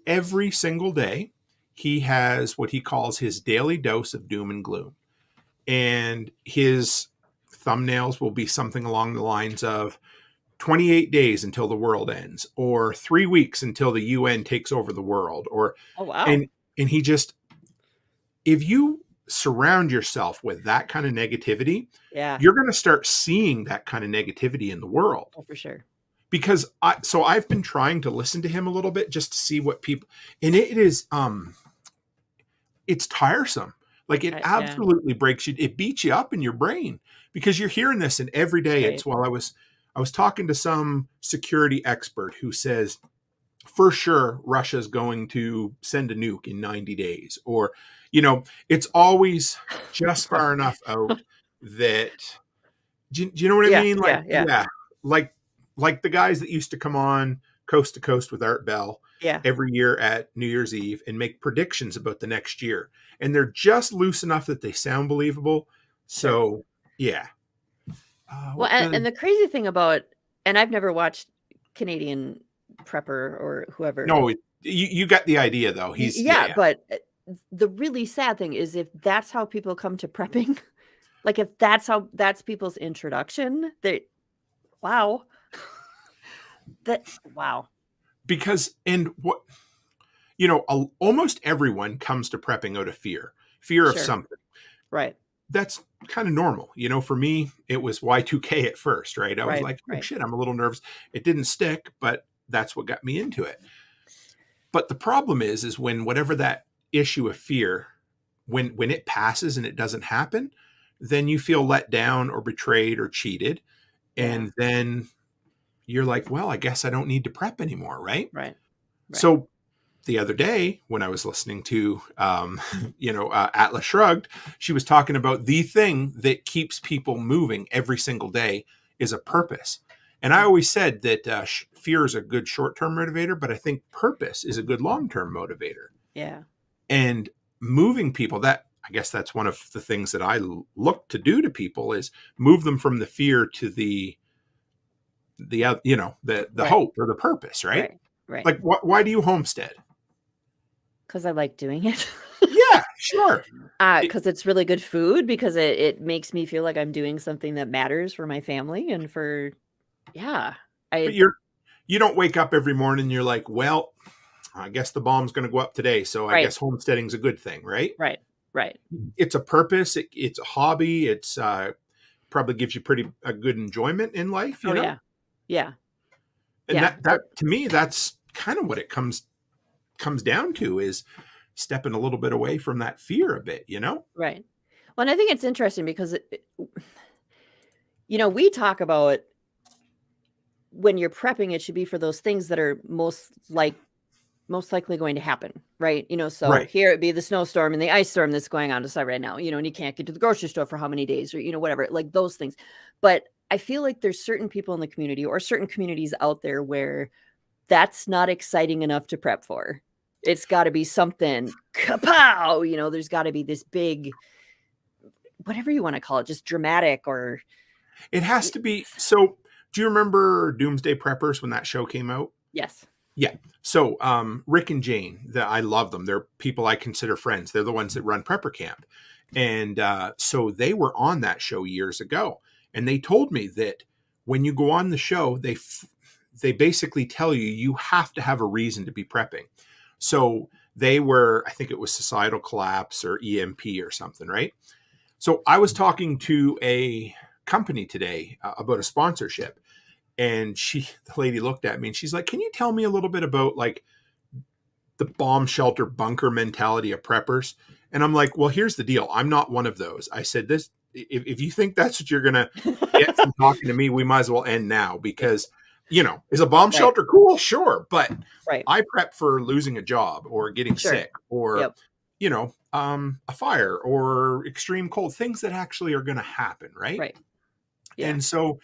every single day, he has what he calls his daily dose of doom and gloom. And his thumbnails will be something along the lines of 28 days until the world ends, or 3 weeks until the UN takes over the world, or Oh, wow. and he just, if you surround yourself with that kind of negativity, you're going to start seeing that kind of negativity in the world. Oh, for sure. Because I've been trying to listen to him a little bit just to see what people, and it is it's tiresome. Like it absolutely breaks you. It beats you up in your brain because you're hearing this, and every day it's, well, I was talking to some security expert who says for sure Russia's going to send a nuke in 90 days, or, you know, it's always just far enough out that, do you know what I mean? Like, like the guys that used to come on Coast to Coast with Art Bell every year at New Year's Eve and make predictions about the next year. And they're just loose enough that they sound believable. So, yeah. Well, and the crazy thing about, and I've never watched Canadian Prepper or whoever. No, you got the idea though. He's but the really sad thing is if that's how people come to prepping, like if that's people's introduction, wow. Because, and what, you know, almost everyone comes to prepping out of fear of something. Right. That's kind of normal. You know, for me, it was Y2K at first, right? I was like, oh shit, I'm a little nervous. It didn't stick, but that's what got me into it. But the problem is when whatever that issue of fear, when it passes and it doesn't happen, then you feel let down or betrayed or cheated. And then you're like, well, I guess I don't need to prep anymore. Right. So the other day when I was listening to, Atlas Shrugged, she was talking about the thing that keeps people moving every single day is a purpose. And I always said that fear is a good short-term motivator, but I think purpose is a good long-term motivator. Yeah. And moving people, I guess that's one of the things that I look to do to people is move them from the fear to the hope or the purpose, right? Right. Like, why do you homestead? Because I like doing it. Yeah, sure. Because it's really good food, because it makes me feel like I'm doing something that matters for my family and for, But you don't wake up every morning and you're like, well, I guess the bomb's going to go up today, so I guess homesteading's a good thing, right? Right. It's a purpose. It's a hobby. It's probably gives you a good enjoyment in life. You know? Yeah. And that to me, that's kind of what it comes down to is stepping a little bit away from that fear a bit, you know? Right. Well, and I think it's interesting because, we talk about when you're prepping, it should be for those things that are most most likely going to happen, right? So Right. here it'd be the snowstorm and the ice storm that's going on outside right now, and you can't get to the grocery store for how many days or, whatever, like those things. But I feel like there's certain people in the community or certain communities out there where that's not exciting enough to prep for. It's got to be something kapow, there's got to be this big, whatever you want to call it, just dramatic or. It has to be. So do you remember Doomsday Preppers when that show came out? Yes. Yeah. So Rick and Jane, I love them. They're people I consider friends. They're the ones that run Prepper Camp. And so they were on that show years ago. And they told me that when you go on the show, they basically tell you have to have a reason to be prepping. So they were, I think it was societal collapse or EMP or something, right? So I was talking to a company today about a sponsorship. And the lady looked at me and she's like, can you tell me a little bit about like the bomb shelter bunker mentality of preppers? And I'm like, well, here's the deal. I'm not one of those. I said this, if you think that's what you're going to get from talking to me, we might as well end now because, is a bomb shelter cool? Sure. But I prep for losing a job or getting sick or, a fire or extreme cold, things that actually are going to happen. Right. Yeah. And so,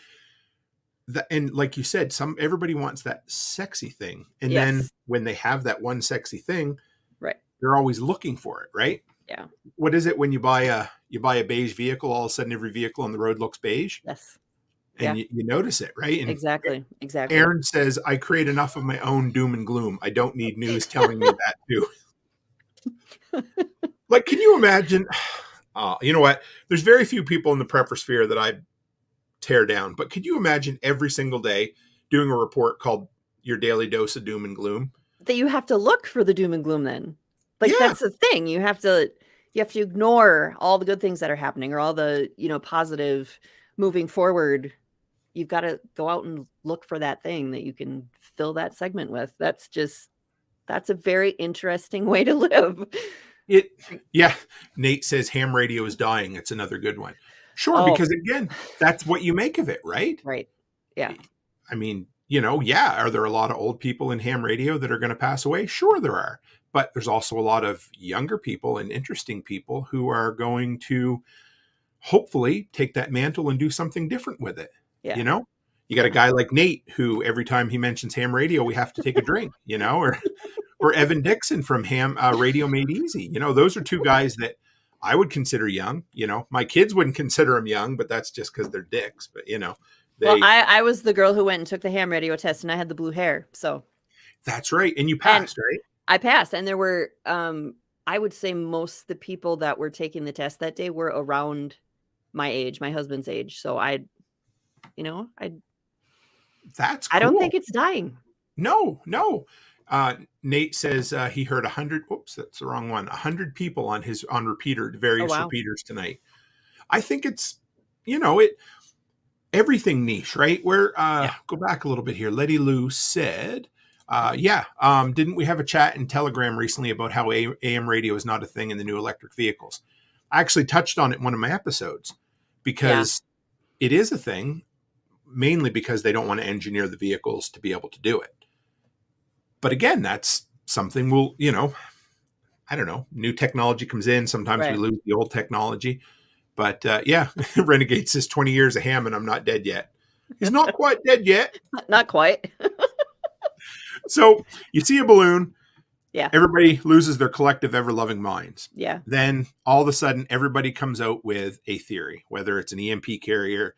and like you said, everybody wants that sexy thing. And then when they have that one sexy thing, they're always looking for it. Right. Yeah. What is it when you buy a beige vehicle, all of a sudden every vehicle on the road looks beige? Yes. And you notice it, right? And exactly. Aaron says, I create enough of my own doom and gloom. I don't need news telling me that too. Like, can you imagine? You know what? There's very few people in the prepper sphere that I tear down, but could you imagine every single day doing a report called Your Daily Dose of Doom and Gloom? That you have to look for the doom and gloom then. Like that's the thing. You have to ignore all the good things that are happening or all the, positive moving forward. You've got to go out and look for that thing that you can fill that segment with. That's a very interesting way to live. Nate says ham radio is dying. It's another good one. Sure. Because again, that's what you make of it, right? Right. Yeah. I mean, are there a lot of old people in ham radio that are going to pass away? Sure, there are. But there's also a lot of younger people and interesting people who are going to hopefully take that mantle and do something different with it. Yeah. You got a guy like Nate who every time he mentions ham radio, we have to take a drink, or Evan Dixon from Ham Radio Made Easy. Those are two guys that I would consider young. My kids wouldn't consider them young, but that's just because they're dicks. But, well, I was the girl who went and took the ham radio test and I had the blue hair. So that's right. And you passed, right? I passed. And there were, I would say most of the people that were taking the test that day were around my age, my husband's age. So that's cool. I don't think it's dying. No. Nate says he heard 100. Oops, that's the wrong one. 100 people on various repeaters tonight. I think it's, everything niche, right? Where go back a little bit here. Letty Lou said, didn't we have a chat in Telegram recently about how AM radio is not a thing in the new electric vehicles? I actually touched on it in one of my episodes because it is a thing, mainly because they don't want to engineer the vehicles to be able to do it. But again, that's something I don't know, new technology comes in. Sometimes we lose the old technology. But Renegade says 20 years of ham and I'm not dead yet. He's not quite dead yet. Not quite. So you see a balloon. Yeah. Everybody loses their collective ever-loving minds. Yeah. Then all of a sudden, everybody comes out with a theory, whether it's an EMP carrier.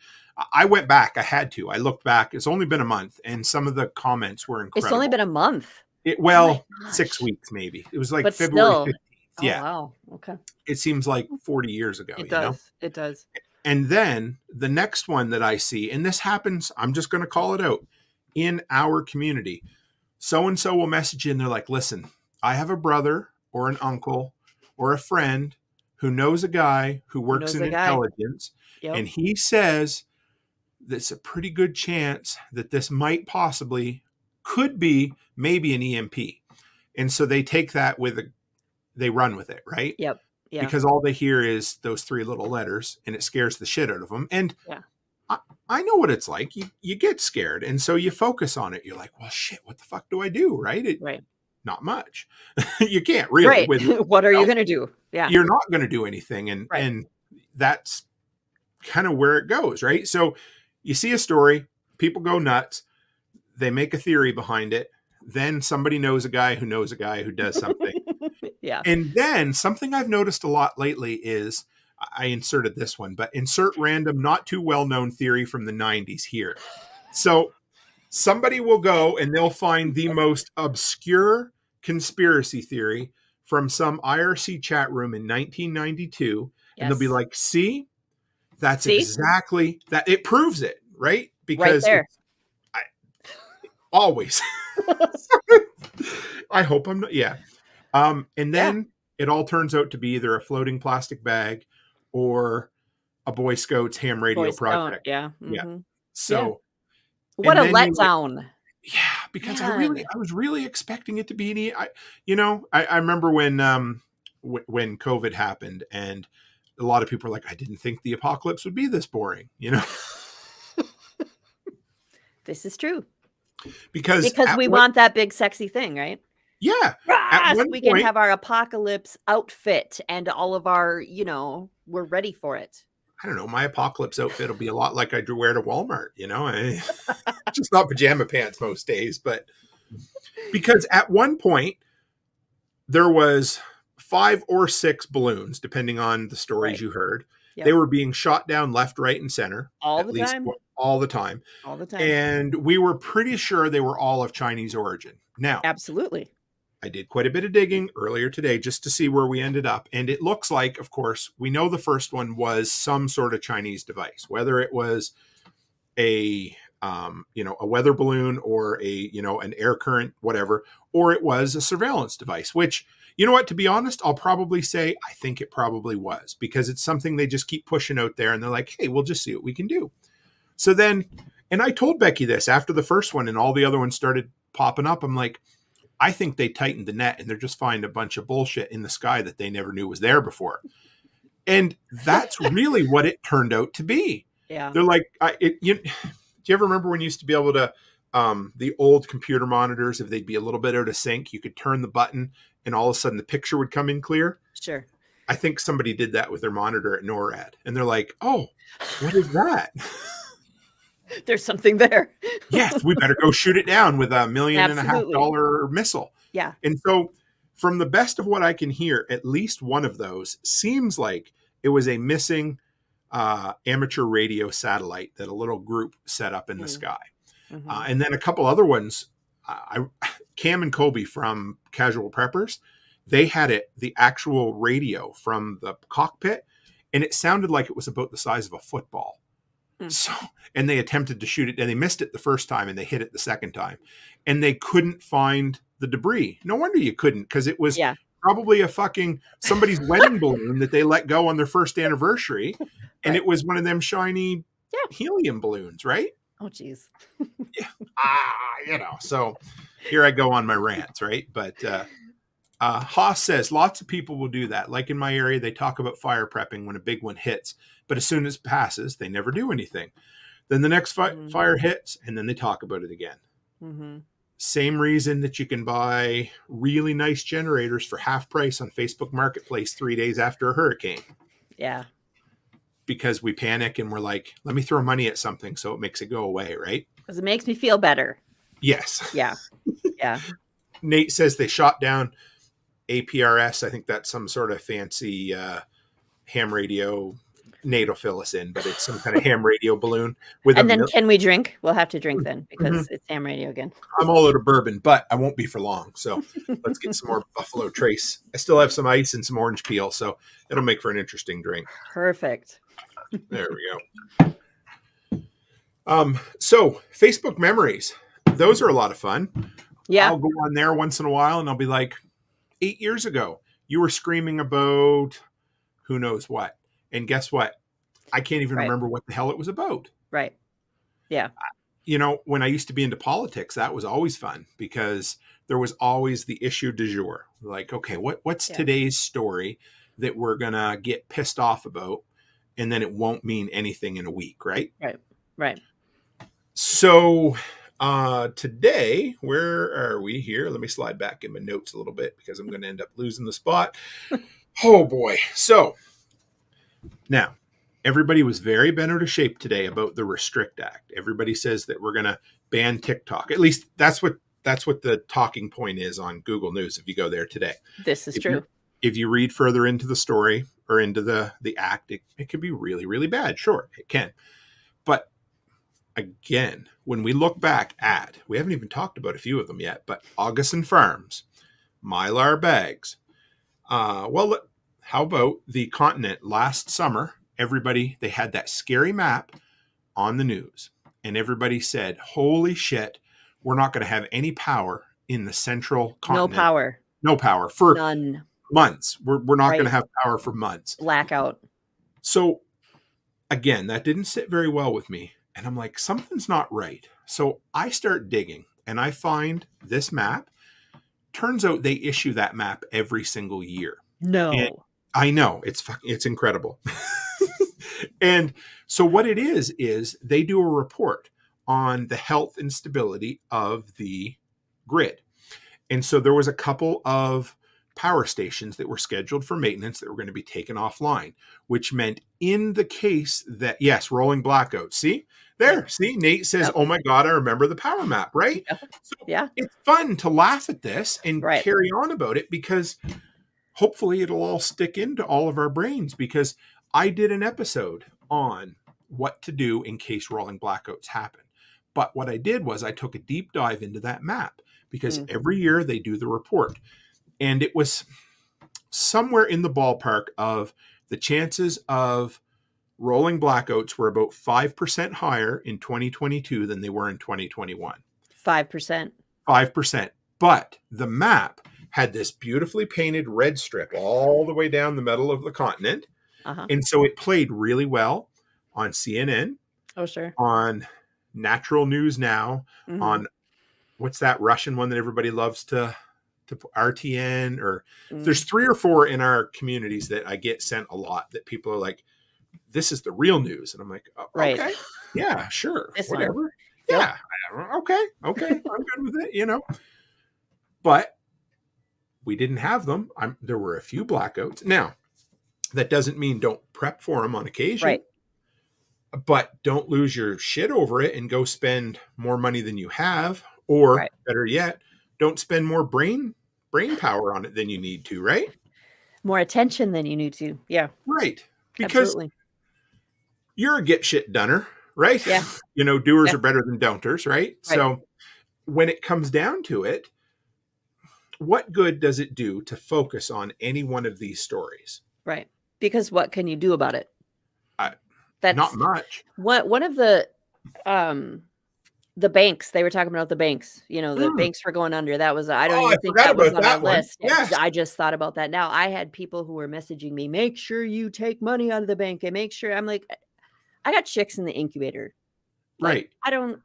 I went back. I had to. I looked back. It's only been a month, and some of the comments were incredible. It's only been a month. 6 weeks maybe. It was like but February still. 15th. Yeah. Oh, wow. Okay. It seems like 40 years ago. It does. It does. And then the next one that I see, and this happens, I'm just going to call it out, in our community. So-and-so will message you and they're like, listen, I have a brother or an uncle or a friend who knows a guy who works in intelligence. Yep. And he says there's a pretty good chance that this could be maybe an EMP. And so they take that they run with it, right? Yep. Yeah. Because all they hear is those 3 little letters and it scares the shit out of them. And I know what it's like. You get scared. And so you focus on it. You're like, well, shit, what the fuck do I do? Right. not much. You can't really. Right. With What are you going to do? Yeah. You're not going to do anything. And that's kind of where it goes, right? So you see a story, people go nuts, they make a theory behind it. Then somebody knows a guy who does something. Yeah. And then something I've noticed a lot lately is, I inserted this one, but insert random, not too well-known theory from the 90s here. So somebody will go and they'll find the most obscure conspiracy theory from some IRC chat room in 1992. Yes. And they'll be like, see, that's See? exactly that. It proves it, right? Because right there. Always. I hope I'm not. Yeah. And then it all turns out to be either a floating plastic bag or a Boy Scouts ham radio project. Yeah. Mm-hmm. Yeah. Mm-hmm. So what a letdown. Because I was really expecting it to be I remember when COVID happened and a lot of people were like, I didn't think the apocalypse would be this boring, This is true. Because we want that big sexy thing, right? Yeah. We can have our apocalypse outfit and all of our, we're ready for it. I don't know. My apocalypse outfit will be a lot like I wear to Walmart, just not pajama pants most days, but because at one point there was 5 or 6 balloons, depending on the stories you heard. Yep. They were being shot down left, right, and center. All the time. And we were pretty sure they were all of Chinese origin. Now, absolutely. I did quite a bit of digging earlier today just to see where we ended up. And it looks like, of course, we know the first one was some sort of Chinese device, whether it was a weather balloon or an air current, whatever, or it was a surveillance device, which, you know what, to be honest, I'll probably say I think it probably was, because it's something they just keep pushing out there and they're like, hey, we'll just see what we can do. So then, and I told Becky this after the first one and all the other ones started popping up. I'm like, I think they tightened the net and they're just finding a bunch of bullshit in the sky that they never knew was there before. And that's really what it turned out to be. Yeah. They're like, do you ever remember when you used to be able to, the old computer monitors, if they'd be a little bit out of sync, you could turn the button and all of a sudden the picture would come in clear? Sure. I think somebody did that with their monitor at NORAD. And they're like, oh, what is that? There's something there. Yes, we better go shoot it down with $1.5 million missile. Yeah. And so from the best of what I can hear, at least one of those seems like it was a missing amateur radio satellite that a little group set up in the sky. Mm-hmm. And then a couple other ones, Cam and Kobe from Casual Preppers, they had the actual radio from the cockpit, and it sounded like it was about the size of a football. So, and they attempted to shoot it and they missed it the first time and they hit it the second time and they couldn't find the debris. No wonder you couldn't, because it was probably somebody's wedding balloon that they let go on their first anniversary. And it was one of them shiny helium balloons, right? Oh, geez. So here I go on my rants, right? But Haas says lots of people will do that. Like in my area, they talk about fire prepping when a big one hits. But as soon as it passes, they never do anything. Then the next fire hits, and then they talk about it again. Mm-hmm. Same reason that you can buy really nice generators for half price on Facebook Marketplace 3 days after a hurricane. Yeah. Because we panic and we're like, let me throw money at something so it makes it go away, right? Because it makes me feel better. Yes. Yeah. Yeah. Nate says they shot down APRS. I think that's some sort of fancy ham radio. Nate will fill us in, but it's some kind of ham radio balloon. And then can we drink? We'll have to drink then because it's ham radio again. I'm all out of bourbon, but I won't be for long. So let's get some more Buffalo Trace. I still have some ice and some orange peel, so it'll make for an interesting drink. Perfect. There we go. So Facebook memories, those are a lot of fun. Yeah. I'll go on there once in a while and I'll be like, 8 years ago, you were screaming about who knows what. And guess what? I can't even remember what the hell it was about. Right. Yeah. When I used to be into politics, that was always fun because there was always the issue du jour. Like, okay, what's today's story that we're going to get pissed off about? And then it won't mean anything in a week, right? Right. Right. So Today, where are we here? Let me slide back in my notes a little bit because I'm going to end up losing the spot. Oh boy. So now everybody was very bent out of shape today about the Restrict Act. Everybody says that we're going to ban TikTok. At least that's what the talking point is on Google News if you go there today. This is true. If you read further into the story or into the act, it could be really, really bad. Sure, it can. But again, when we look back at, we haven't even talked about a few of them yet, but Augustin Farms, Mylar Bags. Well, how about the continent last summer? Everybody, they had that scary map on the news, and everybody said, holy shit, we're not going to have any power in the central continent. No power for none. Months. We're not going to have power for months. Blackout. So again, that didn't sit very well with me. And I'm like, something's not right. So I start digging and I find this map. Turns out they issue that map every single year. No. And I know. It's incredible. And so what it is they do a report on the health and stability of the grid. And so there was a couple of power stations that were scheduled for maintenance that were going to be taken offline, which meant in the case that, yes, rolling blackouts. See, Nate says, oh my God, I remember the power map, right? So it's fun to laugh at this and carry on about it because hopefully it'll all stick into all of our brains, because I did an episode on what to do in case rolling blackouts happen. But what I did was I took a deep dive into that map because every year they do the report. And it was somewhere in the ballpark of the chances of rolling blackouts were about 5% higher in 2022 than they were in 2021. 5%. 5%. But the map had this beautifully painted red strip all the way down the middle of the continent. And so it played really well on CNN. Oh, sure. On Natural News Now. On what's that Russian one that everybody loves to RTN, or there's 3 or 4 in our communities that I get sent a lot that people are like, this is the real news. And I'm like, okay, yeah, sure. Whatever. Yeah. Okay. I'm good with it, but we didn't have them. There were a few blackouts. Now that doesn't mean don't prep for them on occasion, but don't lose your shit over it and go spend more money than you have, or better yet, don't spend more brain power on it than you need to, right? More attention than you need to. Yeah. Right. Because you're a get shit doner, right? Yeah. Doers are better than don'ters, right? So when it comes down to it, what good does it do to focus on any one of these stories? Right. Because what can you do about it? That's not much. One of the banks, they were talking about the banks, the banks were going under. That was, I don't even think that was on our list. Yes. I just thought about that now. I had people who were messaging me, make sure you take money out of the bank and make sure. I'm like, I got chicks in the incubator. Like, right.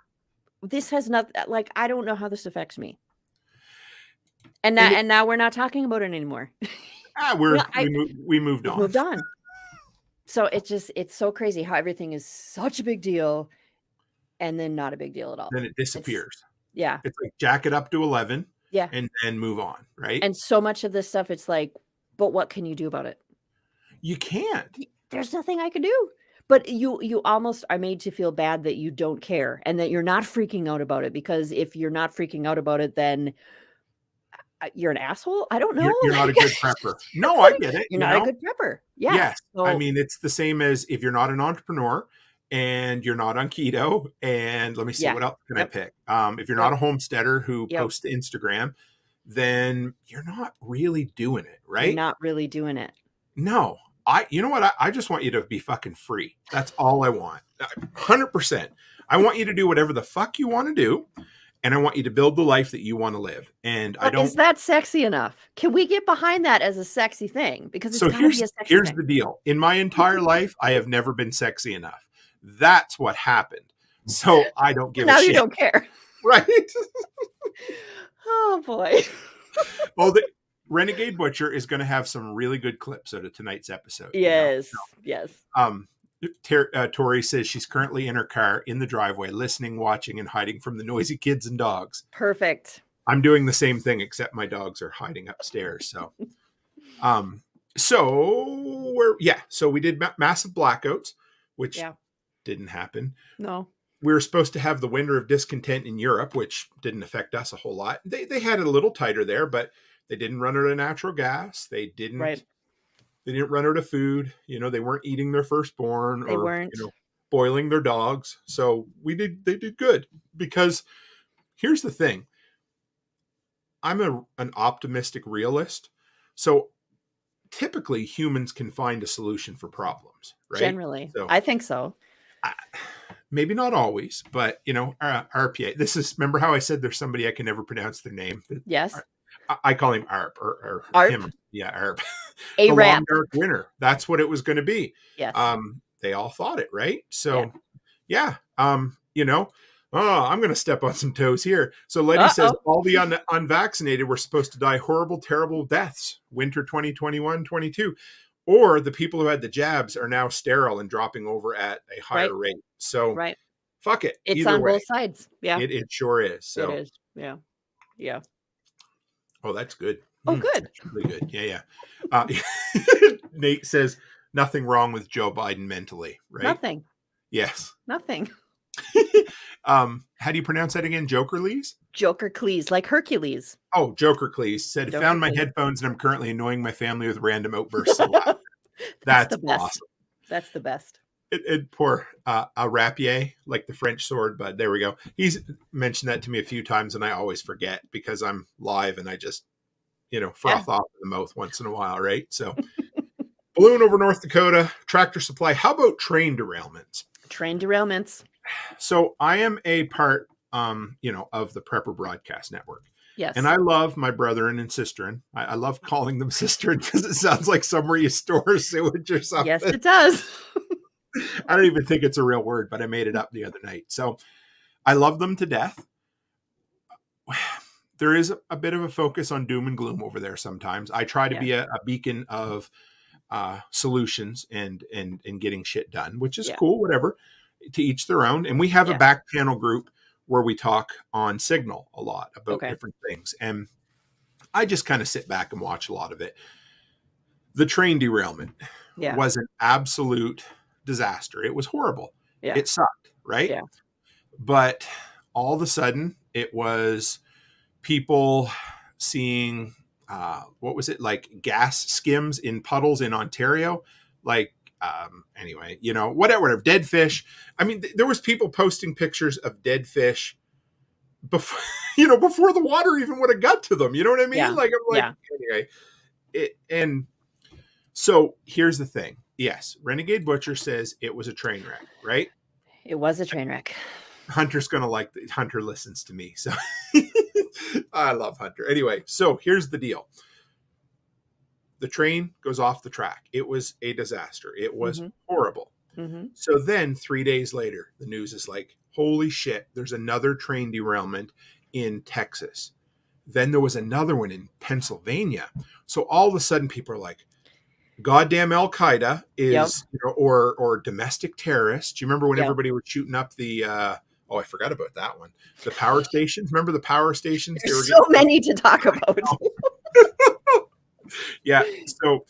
This has not, like, I don't know how this affects me. And now we're not talking about it anymore. We moved on. Moved on. So it's so crazy how everything is such a big deal and then not a big deal at all. Then it disappears. It's like jack it up to 11 Yeah. And then move on, right? And so much of this stuff, it's like, but what can you do about it? You can't. There's nothing I can do. But you almost are made to feel bad that you don't care and that you're not freaking out about it, because if you're not freaking out about it, then you're an asshole. I don't know. You're not a good prepper. No, I get it. You're not a good prepper. Yeah. Yes. So, I mean, it's the same as if you're not an entrepreneur and you're not on keto. And let me see, what else can I pick? If you're not a homesteader who posts to Instagram, then you're not really doing it, right? You're not really doing it. No. You know what? I just want you to be fucking free. That's all I want. 100%. I want you to do whatever the fuck you want to do. And I want you to build the life that you want to live. And is that sexy enough? Can we get behind that as a sexy thing? Because it's here's the deal. In my entire life, I have never been sexy enough. That's what happened. So I don't give a shit. Now you don't care. Right? Oh boy. Well, the Renegade Butcher is going to have some really good clips out of tonight's episode. Yes. Yes. Tori says she's currently in her car in the driveway, listening, watching, and hiding from the noisy kids and dogs. Perfect. I'm doing the same thing, except my dogs are hiding upstairs. So, so we did massive blackouts, which didn't happen. No. We were supposed to have the winter of discontent in Europe, which didn't affect us a whole lot. They had it a little tighter there, but they didn't run out of natural gas. They didn't. Right. They didn't run out of food. They weren't eating their firstborn or boiling their dogs. So they did good, because here's the thing. I'm an optimistic realist. So typically humans can find a solution for problems, right? Generally. So, I think so. Maybe not always, but RPA. Remember how I said there's somebody I can never pronounce their name? Yes. I call him ARP or ARP? him. Yeah, ARP. A The rap. Long Dark Winter. That's what it was going to be. Yes. They all thought it, right? So, I'm going to step on some toes here. So Letty says all the unvaccinated were supposed to die horrible, terrible deaths, winter 2021-22. Or the people who had the jabs are now sterile and dropping over at a higher rate. So fuck it. It's Either on way. both sides. Yeah. It sure is. So. It is. Yeah. Yeah. Oh, that's good. Oh, good. That's really good. Yeah. Nate says nothing wrong with Joe Biden mentally, right? Nothing. Yes. Nothing. How do you pronounce that again? Jokerles? Jokercles, like Hercules. Oh, Jokercles said, found my headphones and I'm currently annoying my family with random outbursts of laughter. That's the best. awesome. That's the best. It poor a rapier, like the French sword, but there we go. He's mentioned that to me a few times and I always forget because I'm live and I just, froth off in the mouth once in a while, right? So balloon over North Dakota, Tractor Supply. How about train derailments? Train derailments. So I am a part, of the Prepper Broadcast Network. Yes. And I love my brethren and sisterin. I love calling them sisterin because it sounds like somewhere you store sewage or something. Yes, it does. I don't even think it's a real word, but I made it up the other night. So I love them to death. There is a bit of a focus on doom and gloom over there sometimes. I try to be a beacon of solutions and getting shit done, which is cool, whatever, to each their own. And we have a back panel group where we talk on Signal a lot about different things. And I just kind of sit back and watch a lot of it. The train derailment was an absolute disaster. It was horrible. Yeah. It sucked, right? Yeah. But all of a sudden it was people seeing, what was it, like gas skims in puddles in Ontario? Like, anyway, whatever, dead fish. I mean, there was people posting pictures of dead fish before, before the water even would have got to them. You know what I mean? Yeah. Anyway, and so here's the thing. Yes. Renegade Butcher says it was a train wreck, right? It was a train wreck. Hunter's going to like it. Hunter listens to me. So I love Hunter. Anyway, so here's the deal. The train goes off the track. It was a disaster. It was horrible. Mm-hmm. So then 3 days later, the news is like, holy shit, there's another train derailment in Texas. Then there was another one in Pennsylvania. So all of a sudden people are like, goddamn Al-Qaeda is, or domestic terrorists. Do you remember when everybody was shooting up the, I forgot about that one. The power stations. Remember the power stations? There's so many to talk about. Yeah. So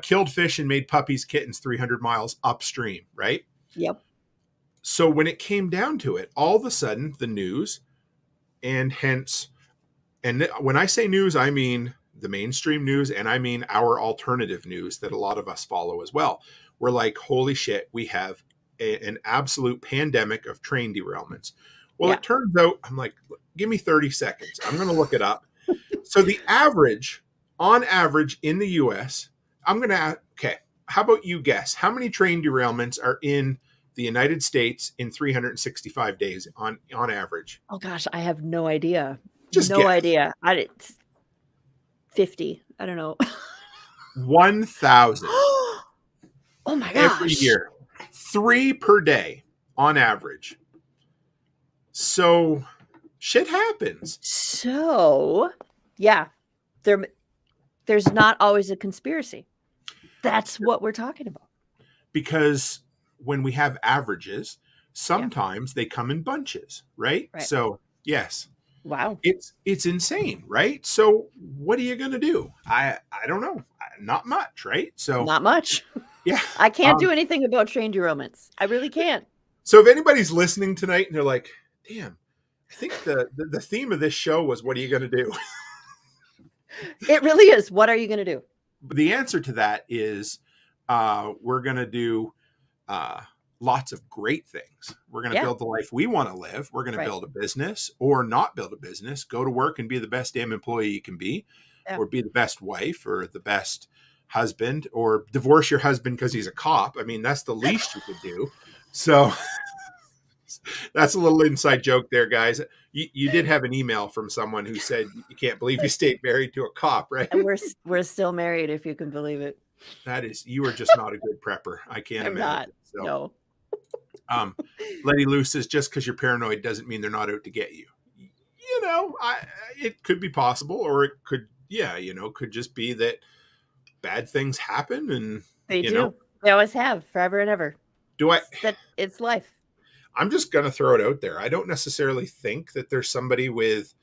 killed fish and made puppies, kittens 300 miles upstream, right? Yep. So when it came down to it, all of a sudden the news and when I say news, I mean the mainstream news and I mean our alternative news that a lot of us follow as well. We're like, holy shit, we have an absolute pandemic of train derailments. Well, it turns out, I'm like, give me 30 seconds. I'm going to look it up. So on average in the US, I'm going to, how about you guess? How many train derailments are in the United States in 365 days on average? Oh gosh, I have no idea. Just no guess. Idea. 50. I don't know. 1,000. Oh my gosh. Every year. 3 per day on average. So shit happens. So, there's not always a conspiracy. That's what we're talking about. Because when we have averages, sometimes they come in bunches, right? So yes. Wow. It's insane, right? So what are you going to do? I don't know. Not much, right? So not much. Yeah. I can't do anything about train derailments. I really can't. So if anybody's listening tonight and they're like, damn, I think the theme of this show was, what are you going to do? It really is. What are you going to do? The answer to that is we're going to do lots of great things. We're going to build the life we want to live. We're going to build a business or not build a business, go to work and be the best damn employee you can be, or be the best wife or the best husband, or divorce your husband because he's a cop. I mean, that's the least you could do. So that's a little inside joke there, guys. You did have an email from someone who said you can't believe you stayed married to a cop, right? And we're still married, if you can believe it. That is, you are just not a good prepper. I can't imagine. Not. So. No. Letty Lou says, just because you're paranoid doesn't mean they're not out to get you. You know, it could be possible, or it could, could just be that bad things happen, and they do. They always have, forever and ever. It's life. I'm just gonna throw it out there. I don't necessarily think that there's somebody with,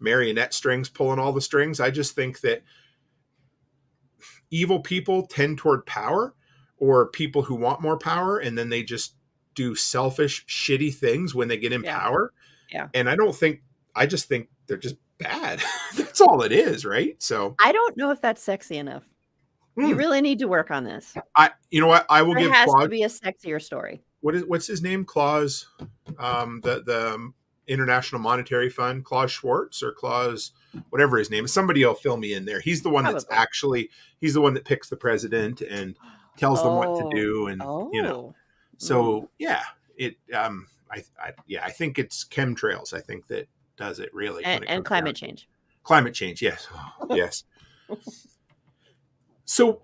marionette strings pulling all the strings. I just think that evil people tend toward power, or people who want more power, and then they just do selfish, shitty things when they get in power. Yeah. And I just think they're just bad. That's all it is, right? So I don't know if that's sexy enough. You really need to work on this. You know what? I will give Claus to be a sexier story. What's his name? Claus, the International Monetary Fund, Klaus Schwartz, or Klaus, whatever his name is. Somebody will fill me in there. He's the one he's the one that picks the president and tells them what to do. And, so I think it's chemtrails. I think that does it really. And climate change. Climate change. Yes. Yes. So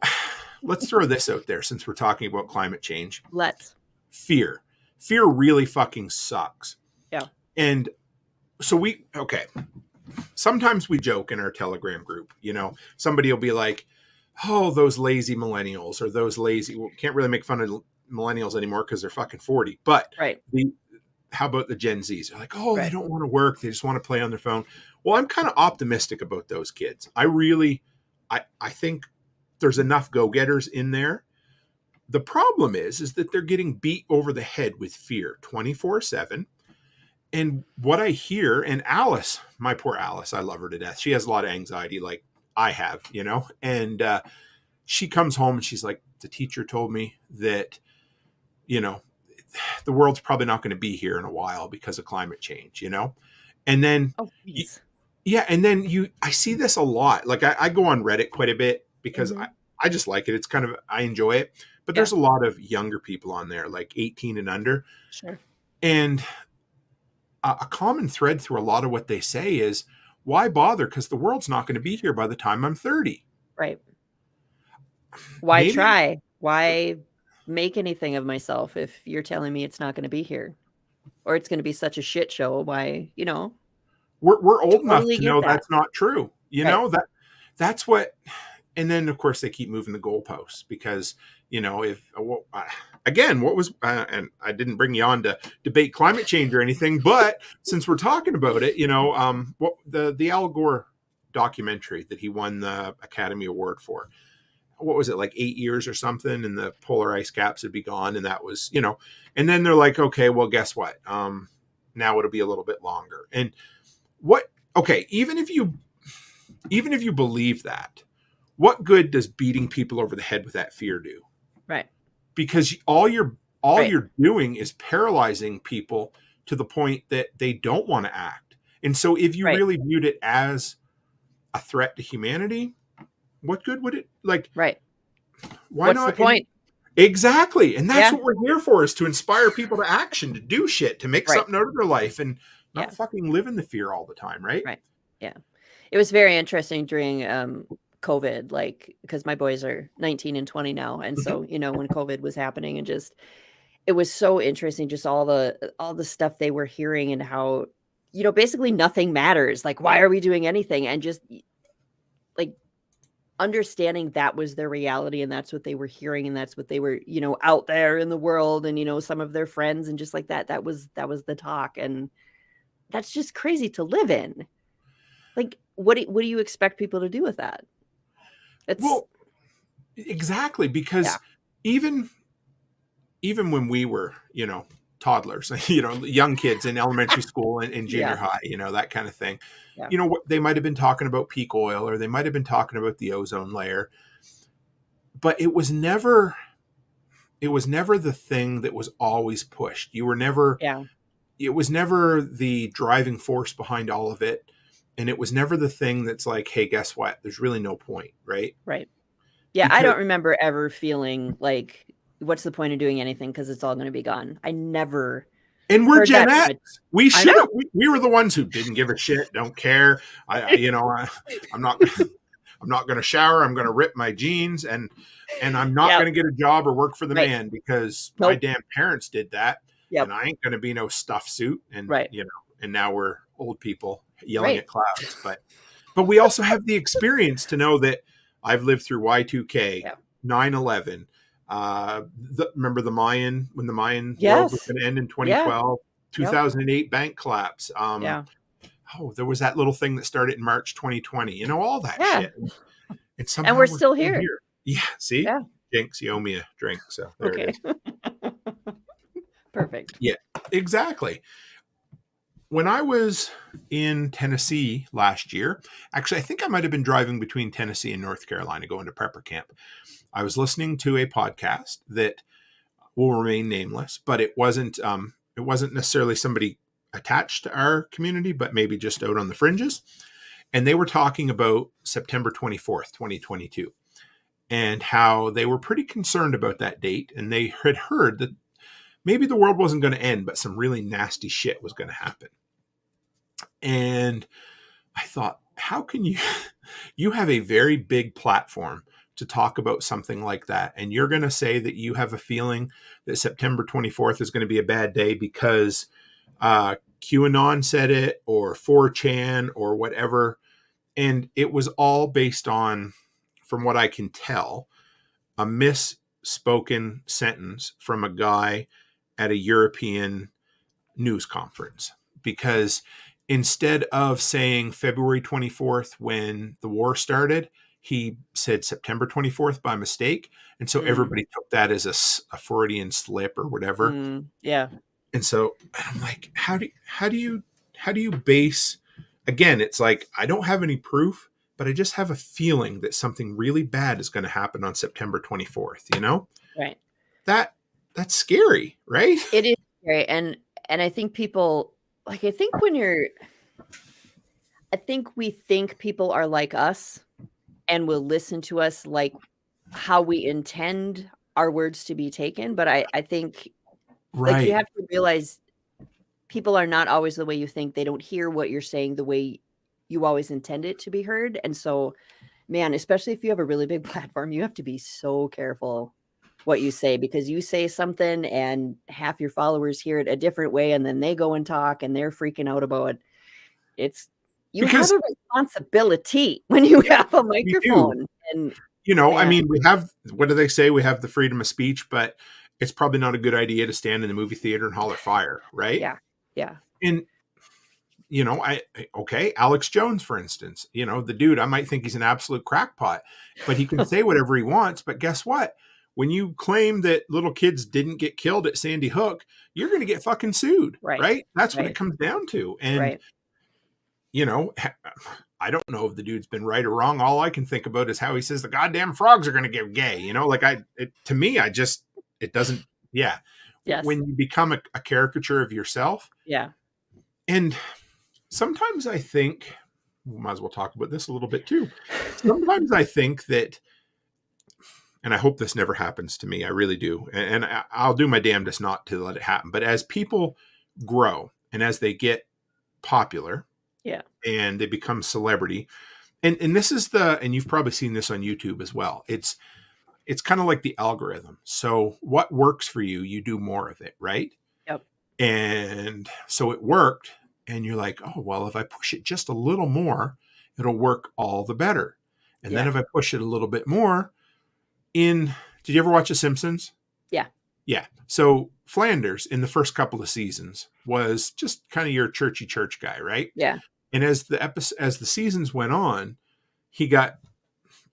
let's throw this out there, since we're talking about climate change. Let's. Fear really fucking sucks. Yeah. And so sometimes we joke in our Telegram group, somebody will be like, oh, those lazy millennials, or those lazy, can't really make fun of millennials anymore because they're fucking 40. But how about the Gen Zs? They're like, oh, they don't want to work. They just want to play on their phone. Well, I'm kind of optimistic about those kids. I think there's enough go-getters in there. The problem is that they're getting beat over the head with fear 24/7. And what I hear, and Alice, my poor Alice, I love her to death. She has a lot of anxiety like I have, and she comes home and she's like, the teacher told me that, the world's probably not going to be here in a while because of climate change, and then, and then I see this a lot. Like I go on Reddit quite a bit because I just like it. It's kind of, I enjoy it, but there's a lot of younger people on there, like 18 and under. Sure. And a common thread through a lot of what they say is, why bother? Because the world's not going to be here by the time I'm 30. Right. Why try? Why make anything of myself if you're telling me it's not going to be here, or it's going to be such a shit show? Why, we're old enough to know that's not true. That's what. And then of course they keep moving the goalposts because, what was, and I didn't bring you on to debate climate change or anything, but since we're talking about it, what the Al Gore documentary that he won the Academy Award for, what was it, like 8 years or something, and the polar ice caps would be gone, and that was, and then they're like, okay, well, guess what? Now it'll be a little bit longer. And even if you believe that, what good does beating people over the head with that fear do? Right. Because all you're doing is paralyzing people to the point that they don't want to act. And so if you really viewed it as a threat to humanity, what good would it, like, right? Why What's not? The point? Exactly. And that's what we're here for, is to inspire people to action, to do shit, to make something out of their life, and not fucking live in the fear all the time. Right. Right. Yeah. It was very interesting during COVID, like, because my boys are 19 and 20 now. And so, when COVID was happening, and just, it was so interesting, just all the stuff they were hearing, and how, basically nothing matters. Like, why are we doing anything? And just like understanding that was their reality and that's what they were hearing and that's what they were, out there in the world and, some of their friends and just like that, that was the talk. And that's just crazy to live in. Like, what do you expect people to do with that? Well, exactly, because even when we were, toddlers, young kids in elementary school and junior high, that kind of thing. Yeah. What they might have been talking about peak oil, or they might have been talking about the ozone layer, but it was never the thing that was always pushed. It was never the driving force behind all of it. And it was never the thing that's like, hey, guess what? There's really no point, right? Right. Yeah, I don't remember ever feeling like, what's the point of doing anything because it's all going to be gone. I never. And we're Gen X. We should have. We were the ones who didn't give a shit, don't care. I'm not going to shower. I'm going to rip my jeans, and I'm not going to get a job or work for the man because my damn parents did that. Yep. And I ain't going to be no stuffed suit. And and now we're old people yelling at clouds. But we also have the experience to know that I've lived through Y2K, 9/11. Remember the Mayan, when the Mayan world was going to end in 2012, 2008 bank collapse. There was that little thing that started in March 2020. All that shit. And we're still here. Yeah. See, Jinx, you owe me a drink. So there it is. Perfect. Yeah, exactly. When I was in Tennessee last year, actually, I think I might have been driving between Tennessee and North Carolina going to prepper camp. I was listening to a podcast that will remain nameless, but it wasn't necessarily somebody attached to our community, but maybe just out on the fringes. And they were talking about September 24th, 2022, and how they were pretty concerned about that date. And they had heard that maybe the world wasn't going to end, but some really nasty shit was going to happen. And I thought, how can you have a very big platform to talk about something like that, and you're going to say that you have a feeling that September 24th is going to be a bad day because QAnon said it, or 4chan, or whatever. And it was all based on, from what I can tell, a misspoken sentence from a guy at a European news conference. Because instead of saying February 24th when the war started, he said September 24th by mistake. And so everybody took that as a Freudian slip or whatever. Yeah. And so I'm like, how do you base, again, it's like, I don't have any proof, but I just have a feeling that something really bad is going to happen on September 24th, Right. That's scary, right? It is scary. And I think people, I think we think people are like us and will listen to us like how we intend our words to be taken. But I think you have to realize people are not always the way you think. They don't hear what you're saying the way you always intend it to be heard. And so, man, especially if you have a really big platform, you have to be so careful what you say, because you say something and half your followers hear it a different way, and then they go and talk and they're freaking out about it. You have a responsibility when you have a microphone. And I mean, we have, what do they say? We have the freedom of speech, but it's probably not a good idea to stand in the movie theater and holler fire, right? Yeah. Yeah. And Alex Jones, for instance, the dude, I might think he's an absolute crackpot, but he can say whatever he wants. But guess what? When you claim that little kids didn't get killed at Sandy Hook, you're going to get fucking sued, right? That's what it comes down to. And, I don't know if the dude's been right or wrong. All I can think about is how he says the goddamn frogs are going to get gay. To me, it doesn't. Yeah. Yes. When you become a caricature of yourself. Yeah. And sometimes I think, we might as well talk about this a little bit too. Sometimes I think that, and I hope this never happens to me, I really do, and I'll do my damnedest not to let it happen. But as people grow and as they get popular, and they become celebrity, and this is and you've probably seen this on YouTube as well. It's kind of like the algorithm. So what works for you, you do more of it, right? Yep. And so it worked, and you're like, oh well, if I push it just a little more, it'll work all the better. And then if I push it a little bit more did you ever watch The Simpsons? Yeah. Yeah. So Flanders in the first couple of seasons was just kind of your churchy church guy, right? Yeah. And as the seasons went on, he got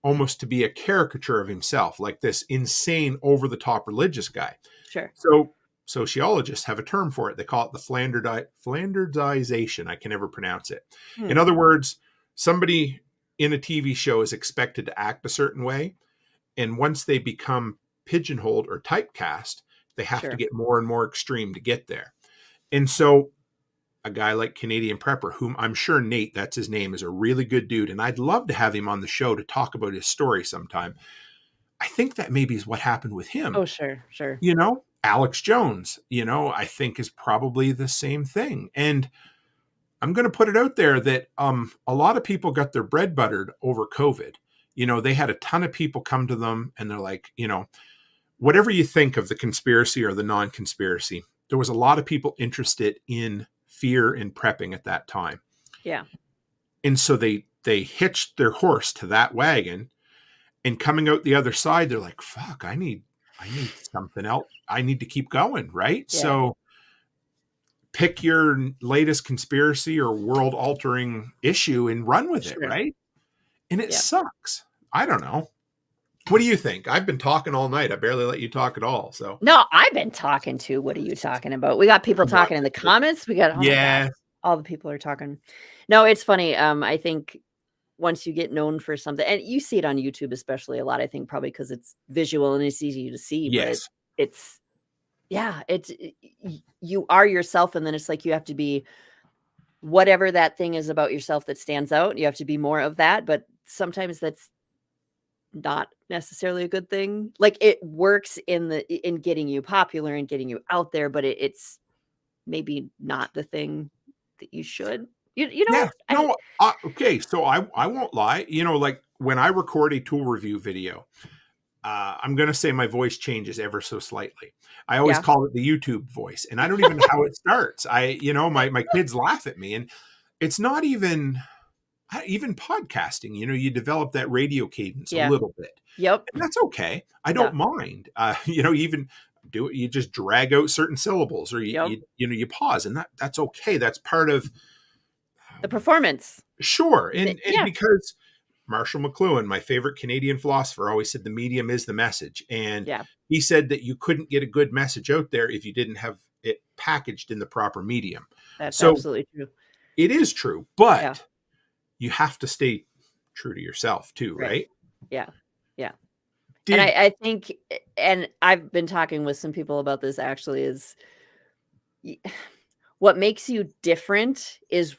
almost to be a caricature of himself, like this insane over the top religious guy. Sure. So sociologists have a term for it. They call it the Flanderization. I can never pronounce it. In other words, somebody in a TV show is expected to act a certain way. And once they become pigeonholed or typecast, they have to get more and more extreme to get there. And so a guy like Canadian Prepper, whom I'm sure Nate, that's his name, is a really good dude. And I'd love to have him on the show to talk about his story sometime. I think that maybe is what happened with him. Oh, sure. Alex Jones, I think is probably the same thing. And I'm going to put it out there that a lot of people got their bread buttered over COVID. They had a ton of people come to them and they're like, whatever you think of the conspiracy or the non-conspiracy, there was a lot of people interested in fear and prepping at that time. Yeah. And so they hitched their horse to that wagon, and coming out the other side, they're like, fuck, I need something else. I need to keep going. Right. Yeah. So pick your latest conspiracy or world altering issue and run with it. Right. And it sucks. I don't know. What do you think? I've been talking all night. I barely let you talk at all. So no, I've been talking too. What are you talking about? We got people talking in the comments. We got all the people are talking. No, it's funny. I think once you get known for something, and you see it on YouTube, especially a lot, I think probably because it's visual and it's easy to see. Yes. But you are yourself, and then it's like you have to be whatever that thing is about yourself that stands out. You have to be more of that, but sometimes that's not necessarily a good thing. Like it works in getting you popular and getting you out there, but it's maybe not the thing that you should. You know. Yeah, okay. So I won't lie. Like when I record a tool review video, I'm going to say my voice changes ever so slightly. I always call it the YouTube voice, and I don't even know how it starts. My kids laugh at me, and it's not even podcasting. You develop that radio cadence a little bit. Yep. And that's okay. I don't mind. Even do it. You just drag out certain syllables, or you pause, and that's okay. That's part of the performance. Sure. And because Marshall McLuhan, my favorite Canadian philosopher, always said the medium is the message. And he said that you couldn't get a good message out there if you didn't have it packaged in the proper medium. That's absolutely true. It is true, but you have to stay true to yourself too, right? Yeah. Yeah. And I think, and I've been talking with some people about this actually, is what makes you different is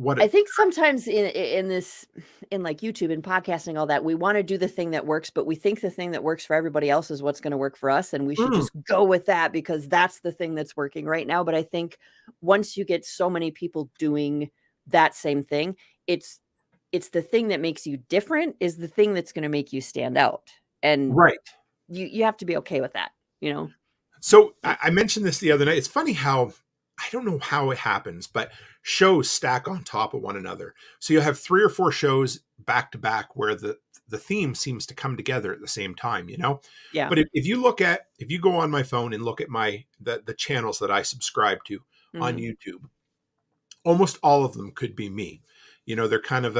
I think sometimes in like YouTube and podcasting, all that, we want to do the thing that works, but we think the thing that works for everybody else is what's going to work for us. And we should just go with that because that's the thing that's working right now. But I think once you get so many people doing that same thing, it's the thing that makes you different is the thing that's going to make you stand out. And you have to be okay with that, So I mentioned this the other night. It's funny how, I don't know how it happens, but shows stack on top of one another. So you'll have 3 or 4 shows back to back where the theme seems to come together at the same time, Yeah. But if you go on my phone and look at the channels that I subscribe to on YouTube, almost all of them could be me. They're kind of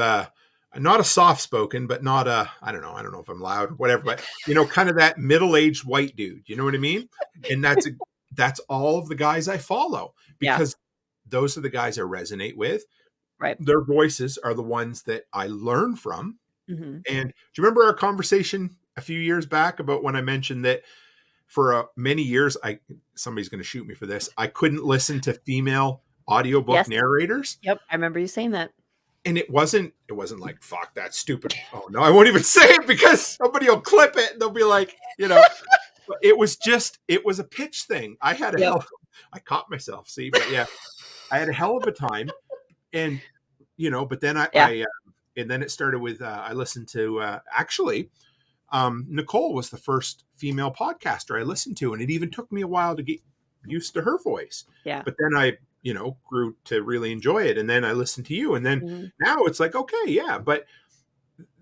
not a soft spoken, but not I don't know if I'm loud or whatever, but kind of that middle-aged white dude, you know what I mean? And that's all of the guys I follow because those are the guys I resonate with. Right. Their voices are the ones that I learn from. Mm-hmm. And do you remember our conversation a few years back about when I mentioned that for many years, somebody's going to shoot me for this, I couldn't listen to female audiobook narrators. Yep. I remember you saying that. And it wasn't like, fuck, that's stupid. Oh no, I won't even say it because somebody will clip it and they'll be like, it was a pitch thing. I had I caught myself, but I had a hell of a time. And, but then and then it started with, I listened to, actually, Nicole was the first female podcaster I listened to. And it even took me a while to get used to her voice. Yeah. But then I, grew to really enjoy it. And then I listened to you. And then now it's like, okay, but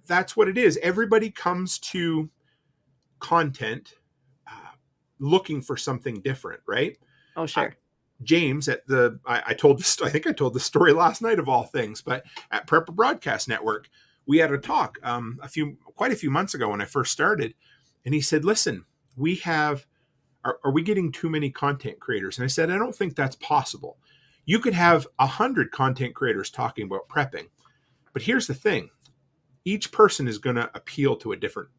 that's what it is. Everybody comes to content looking for something different, right? Oh, sure. James at I think I told the story last night of all things, but at Prepper Broadcast Network, we had a talk quite a few months ago when I first started, and he said, "Listen, are we getting too many content creators?" And I said, "I don't think that's possible. You could have 100 content creators talking about prepping, but here's the thing: each person is going to appeal to a different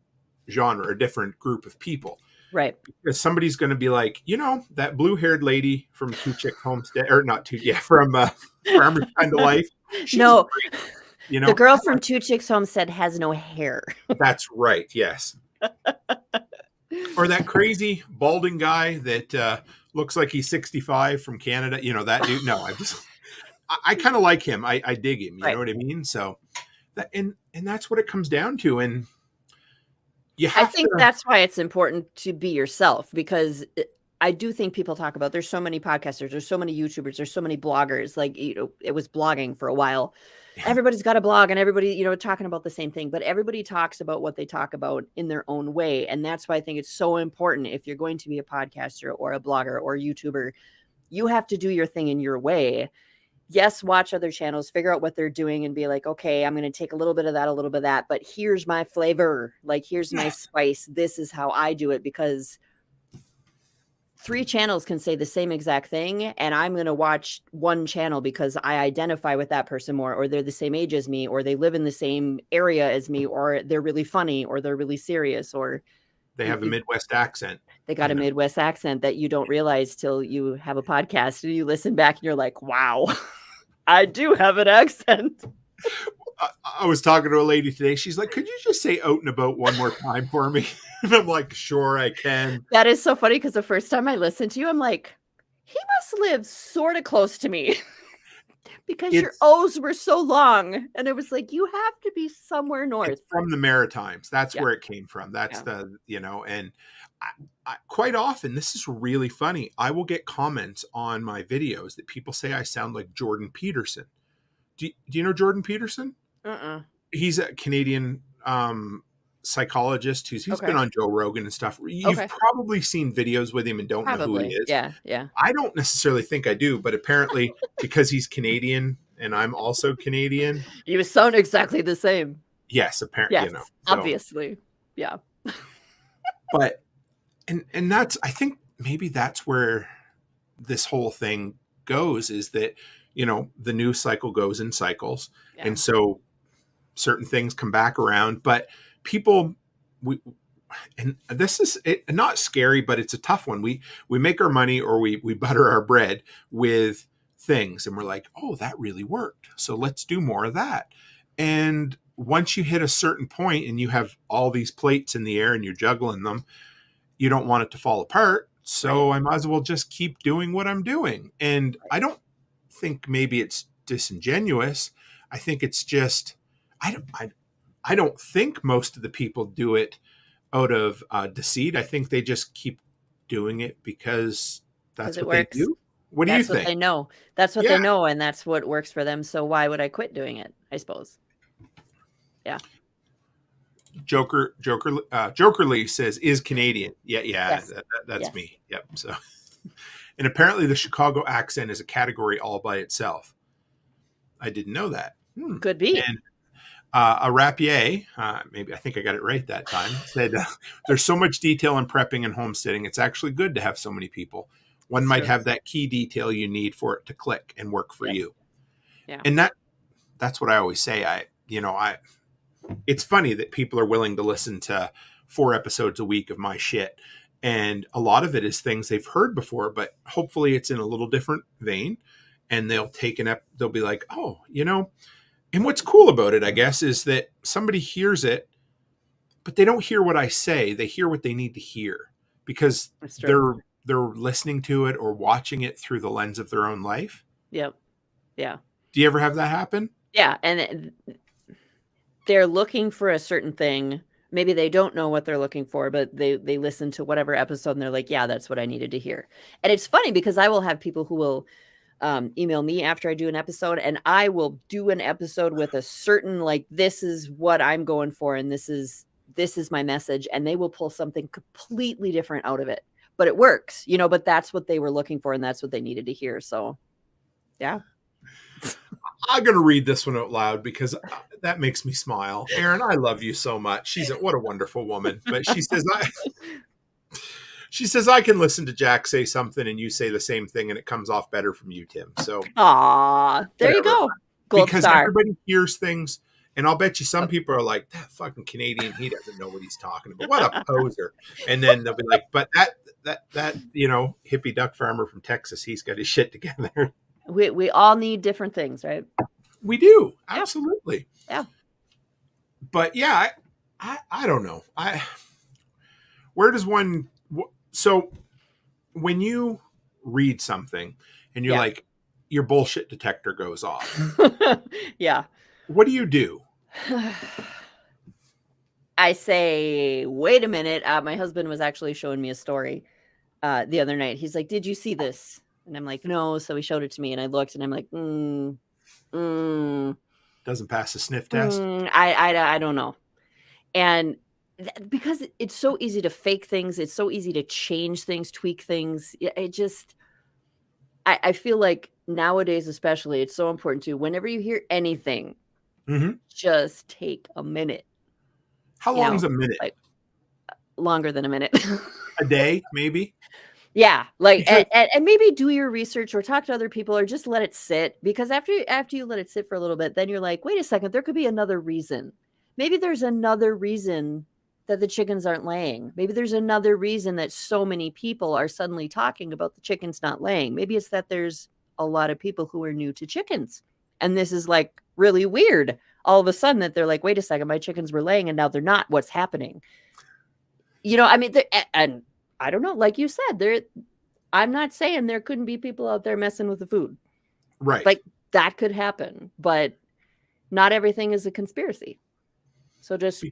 genre, a different group of people." Right. Because somebody's going to be like, that blue-haired lady from Two Chick Homestead, or not two, from Farmish Kind of Life. No, great, the girl from Two Chicks Homestead has no hair. That's right. Yes. Or that crazy balding guy that looks like he's 65 from Canada. That dude. No, I kind of like him. I dig him. You know what I mean? So and that's what it comes down to. And I think that's why it's important to be yourself, because I do think people talk about, there's so many podcasters, there's so many YouTubers, there's so many bloggers, like, it was blogging for a while. Yeah. Everybody's got a blog and everybody, talking about the same thing, but everybody talks about what they talk about in their own way. And that's why I think it's so important, if you're going to be a podcaster or a blogger or a YouTuber, you have to do your thing in your way. Yes, watch other channels, figure out what they're doing and be like, okay, I'm going to take a little bit of that, but here's my flavor. Like, here's my spice. This is how I do it, because 3 channels can say the same exact thing, and I'm going to watch one channel because I identify with that person more, or they're the same age as me, or they live in the same area as me, or they're really funny, or they're really serious, or they have a Midwest accent. They got a Midwest accent that you don't realize till you have a podcast and you listen back and you're like, wow. I do have an accent. I was talking to a lady today. She's like, could you just say out and about one more time for me? And I'm like, sure, I can. That is so funny, because the first time I listened to you, I'm like, he must live sort of close to me. Because your O's were so long. And it was like, you have to be somewhere north. It's from the Maritimes. That's where it came from. That's and I quite often, this is really funny, I will get comments on my videos that people say I sound like Jordan Peterson. Do you know Jordan Peterson? He's a Canadian psychologist who's been on Joe Rogan and stuff. You've probably seen videos with him and don't know who he is. Yeah. I don't necessarily think I do, but apparently because he's Canadian and I'm also Canadian. You sound exactly the same. Yes, apparently. Yes, obviously. Yeah. But and that's, I think maybe that's where this whole thing goes, is that, the news cycle goes in cycles. Yeah. And so certain things come back around, but people, and this is not scary, but it's a tough one. We make our money, or we butter our bread with things, and we're like, oh, that really worked, so let's do more of that. And once you hit a certain point and you have all these plates in the air and you're juggling them, you don't want it to fall apart. So I might as well just keep doing what I'm doing. And I don't think maybe it's disingenuous. I think it's just, I don't think most of the people do it out of deceit. I think they just keep doing it because that's what they do. What do you think? That's what they know. That's what they know, and that's what works for them. So why would I quit doing it, I suppose? Yeah. Jokerly says, is Canadian. Yeah. Yes. That's me. Yep. So, and apparently the Chicago accent is a category all by itself. I didn't know that. Could be. And a rapier, maybe I think I got it right that time, said, there's so much detail in prepping and homesteading. It's actually good to have so many people. One might have that key detail you need for it to click and work for you. Yeah. And that's what I always say. It's funny that people are willing to listen to 4 episodes a week of my shit. And a lot of it is things they've heard before, but hopefully it's in a little different vein, and they'll be like, oh, and what's cool about it, I guess, is that somebody hears it, but they don't hear what I say. They hear what they need to hear, because they're listening to it or watching it through the lens of their own life. Yep. Yeah. Do you ever have that happen? Yeah. And they're looking for a certain thing. Maybe they don't know what they're looking for, but they listen to whatever episode and they're like, yeah, that's what I needed to hear. And it's funny because I will have people who will email me after I do an episode, and I will do an episode with a certain, like, this is what I'm going for, and this is my message, and they will pull something completely different out of it. But it works, but that's what they were looking for, and that's what they needed to hear. So, yeah. I'm going to read this one out loud because that makes me smile. Aaron, I love you so much. What a wonderful woman. But she says, I can listen to Jack say something and you say the same thing and it comes off better from you, Tim. So, there you go. Gold because star. Everybody hears things. And I'll bet you some people are like, that fucking Canadian, he doesn't know what he's talking about. What a poser. And then they'll be like, but that hippie duck farmer from Texas, he's got his shit together. We all need different things, right? We do. Absolutely. Yeah. But yeah, I don't know. Where does one, so when you read something and you're like, your bullshit detector goes off. Yeah. What do you do? I say, wait a minute. My husband was actually showing me a story the other night. He's like, did you see this? And I'm like, no. So he showed it to me and I looked and I'm like, Doesn't pass the sniff test. I don't know. And because it's so easy to fake things, it's so easy to change things, tweak things. I feel like nowadays, especially, it's so important to, whenever you hear anything, just take a minute. How long is a minute? Like, longer than a minute. A day, maybe? Yeah, like, and maybe do your research or talk to other people or just let it sit, because after you let it sit for a little bit, then you're like, wait a second, there could be another reason. Maybe there's another reason that the chickens aren't laying. Maybe there's another reason that so many people are suddenly talking about the chickens not laying. Maybe it's that there's a lot of people who are new to chickens. And this is like really weird. All of a sudden that they're like, wait a second, my chickens were laying and now they're not. What's happening? I mean, and I don't know, like you said, I'm not saying there couldn't be people out there messing with the food. Right. Like that could happen, but not everything is a conspiracy. So just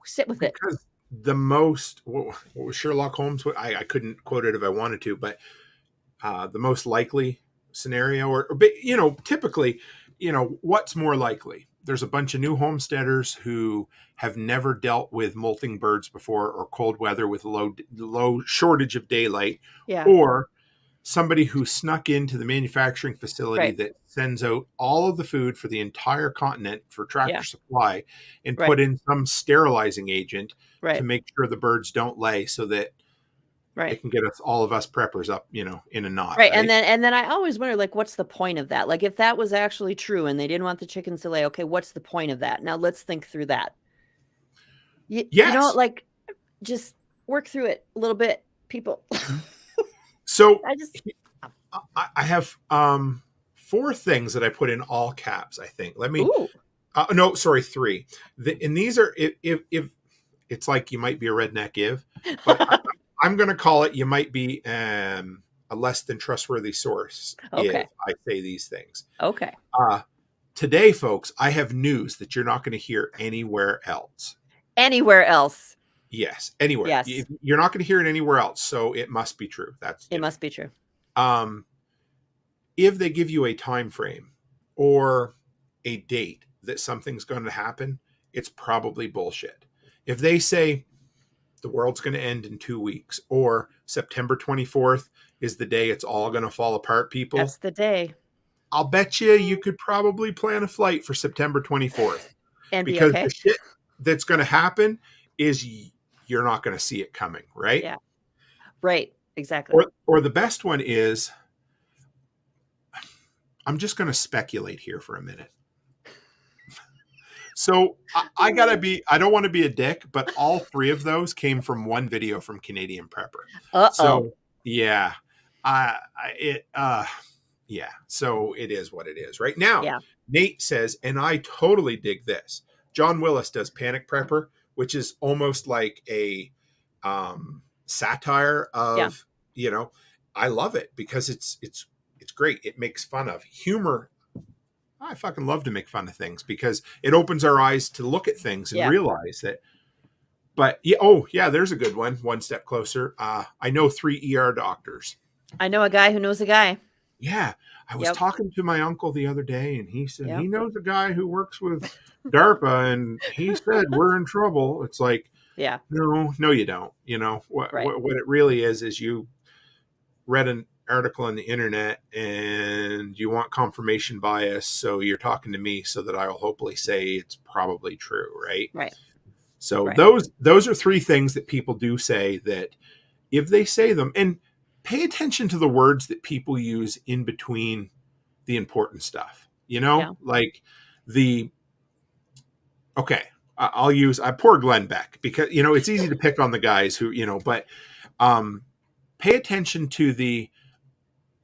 sit with it. Because the most, what was Sherlock Holmes? I couldn't quote it if I wanted to, but the most likely scenario, or typically, what's more likely? There's a bunch of new homesteaders who have never dealt with molting birds before, or cold weather with low shortage of daylight, or somebody who snuck into the manufacturing facility that sends out all of the food for the entire continent for Tractor Supply and put in some sterilizing agent to make sure the birds don't lay, so that it can get all of us preppers up, in a knot. Right. And then I always wonder, like, what's the point of that? Like, if that was actually true and they didn't want the chickens to lay, okay, what's the point of that? Now let's think through that. Like, just work through it a little bit, people. So I have 4 things that I put in all caps, I think. Let me, no, sorry, 3. And these are, if it's like, you might be a redneck, but I'm going to call it, you might be a less than trustworthy source if I say these things. Okay. Today, folks, I have news that you're not going to hear anywhere else. Anywhere else. Yes, anywhere. Yes. You're not going to hear it anywhere else, so it must be true. It must be true. If they give you a time frame or a date that something's going to happen, it's probably bullshit. If they say the world's going to end in 2 weeks, or September 24th is the day it's all going to fall apart, people. That's the day. I'll bet you could probably plan a flight for September 24th. And because be okay. The shit that's going to happen is you're not going to see it coming, right? Yeah. Right. Exactly. Or the best one is, I'm just going to speculate here for a minute. So I don't want to be a dick, but all 3 of those came from one video from Canadian Prepper. So yeah, so it is what it is right now. Yeah. Nate says, and I totally dig this. John Willis does Panic Prepper, which is almost like a satire of, I love it because it's great. It makes fun of humor. I fucking love to make fun of things because it opens our eyes to look at things and realize that. But there's a good one. One step closer. I know 3 ER doctors. I know a guy who knows a guy. Yeah. I was talking to my uncle the other day, and he said he Yep. knows a guy who works with DARPA, and he said we're in trouble. It's like, Yeah. no, you don't. You know what it really is you read an article on the internet and you want confirmation bias, so you're talking to me so that I'll hopefully say it's probably true, right? Right. So Right. those are three things that people do say that if they say them, and pay attention to the words that people use in between the important stuff, like I'll use poor Glenn Beck, because it's easy to pick on the guys who but pay attention to the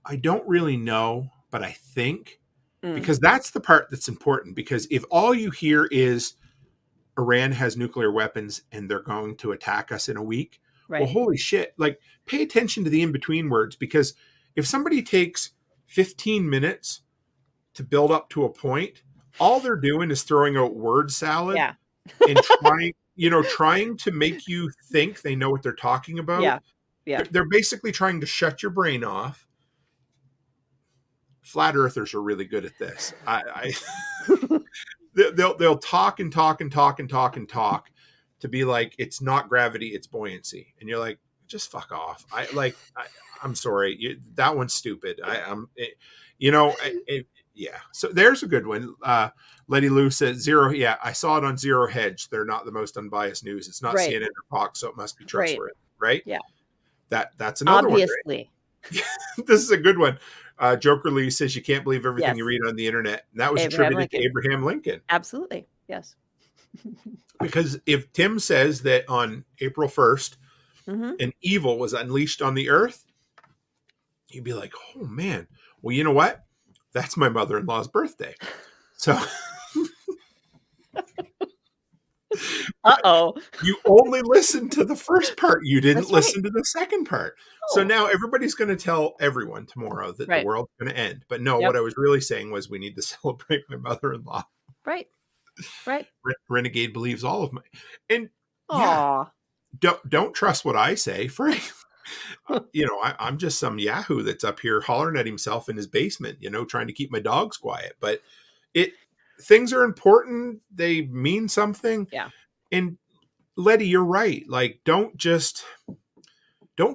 I don't really know, but I think, because that's the part that's important. Because if all you hear is Iran has nuclear weapons and they're going to attack us in a week, Right. well, holy shit, like pay attention to the in-between words, because if somebody takes 15 minutes to build up to a point, all they're doing is throwing out word salad and trying to make you think they know what they're talking about. Yeah. They're basically trying to shut your brain off. Flat earthers are really good at this. They'll talk and talk and talk and talk and talk to be like, it's not gravity, it's buoyancy, and you're like, just fuck off. I'm sorry, that one's stupid. Yeah. So there's a good one. Letty Lou says Zero. Yeah, I saw it on Zero Hedge. They're not the most unbiased news. It's not CNN or Fox, so it must be trustworthy, right? Yeah. That's another Obviously. one. Right? This is a good one. Joker Lee says you can't believe everything you read on the internet. And that was attributed to Abraham Lincoln. Absolutely. Yes. Because if Tim says that on April 1st, an evil was unleashed on the earth, you'd be like, oh man, well, you know what? That's my mother-in-law's birthday. So you only listened to the first part. You didn't listen to the second part. Oh. So now everybody's going to tell everyone tomorrow that the world's going to end. But no, what I was really saying was we need to celebrate my mother-in-law. Right. Renegade believes all of my. And don't trust what I say, Frank. I'm just some Yahoo that's up here hollering at himself in his basement, trying to keep my dogs quiet. But things are important. They mean something. Yeah. And Letty, you're right. Like, don't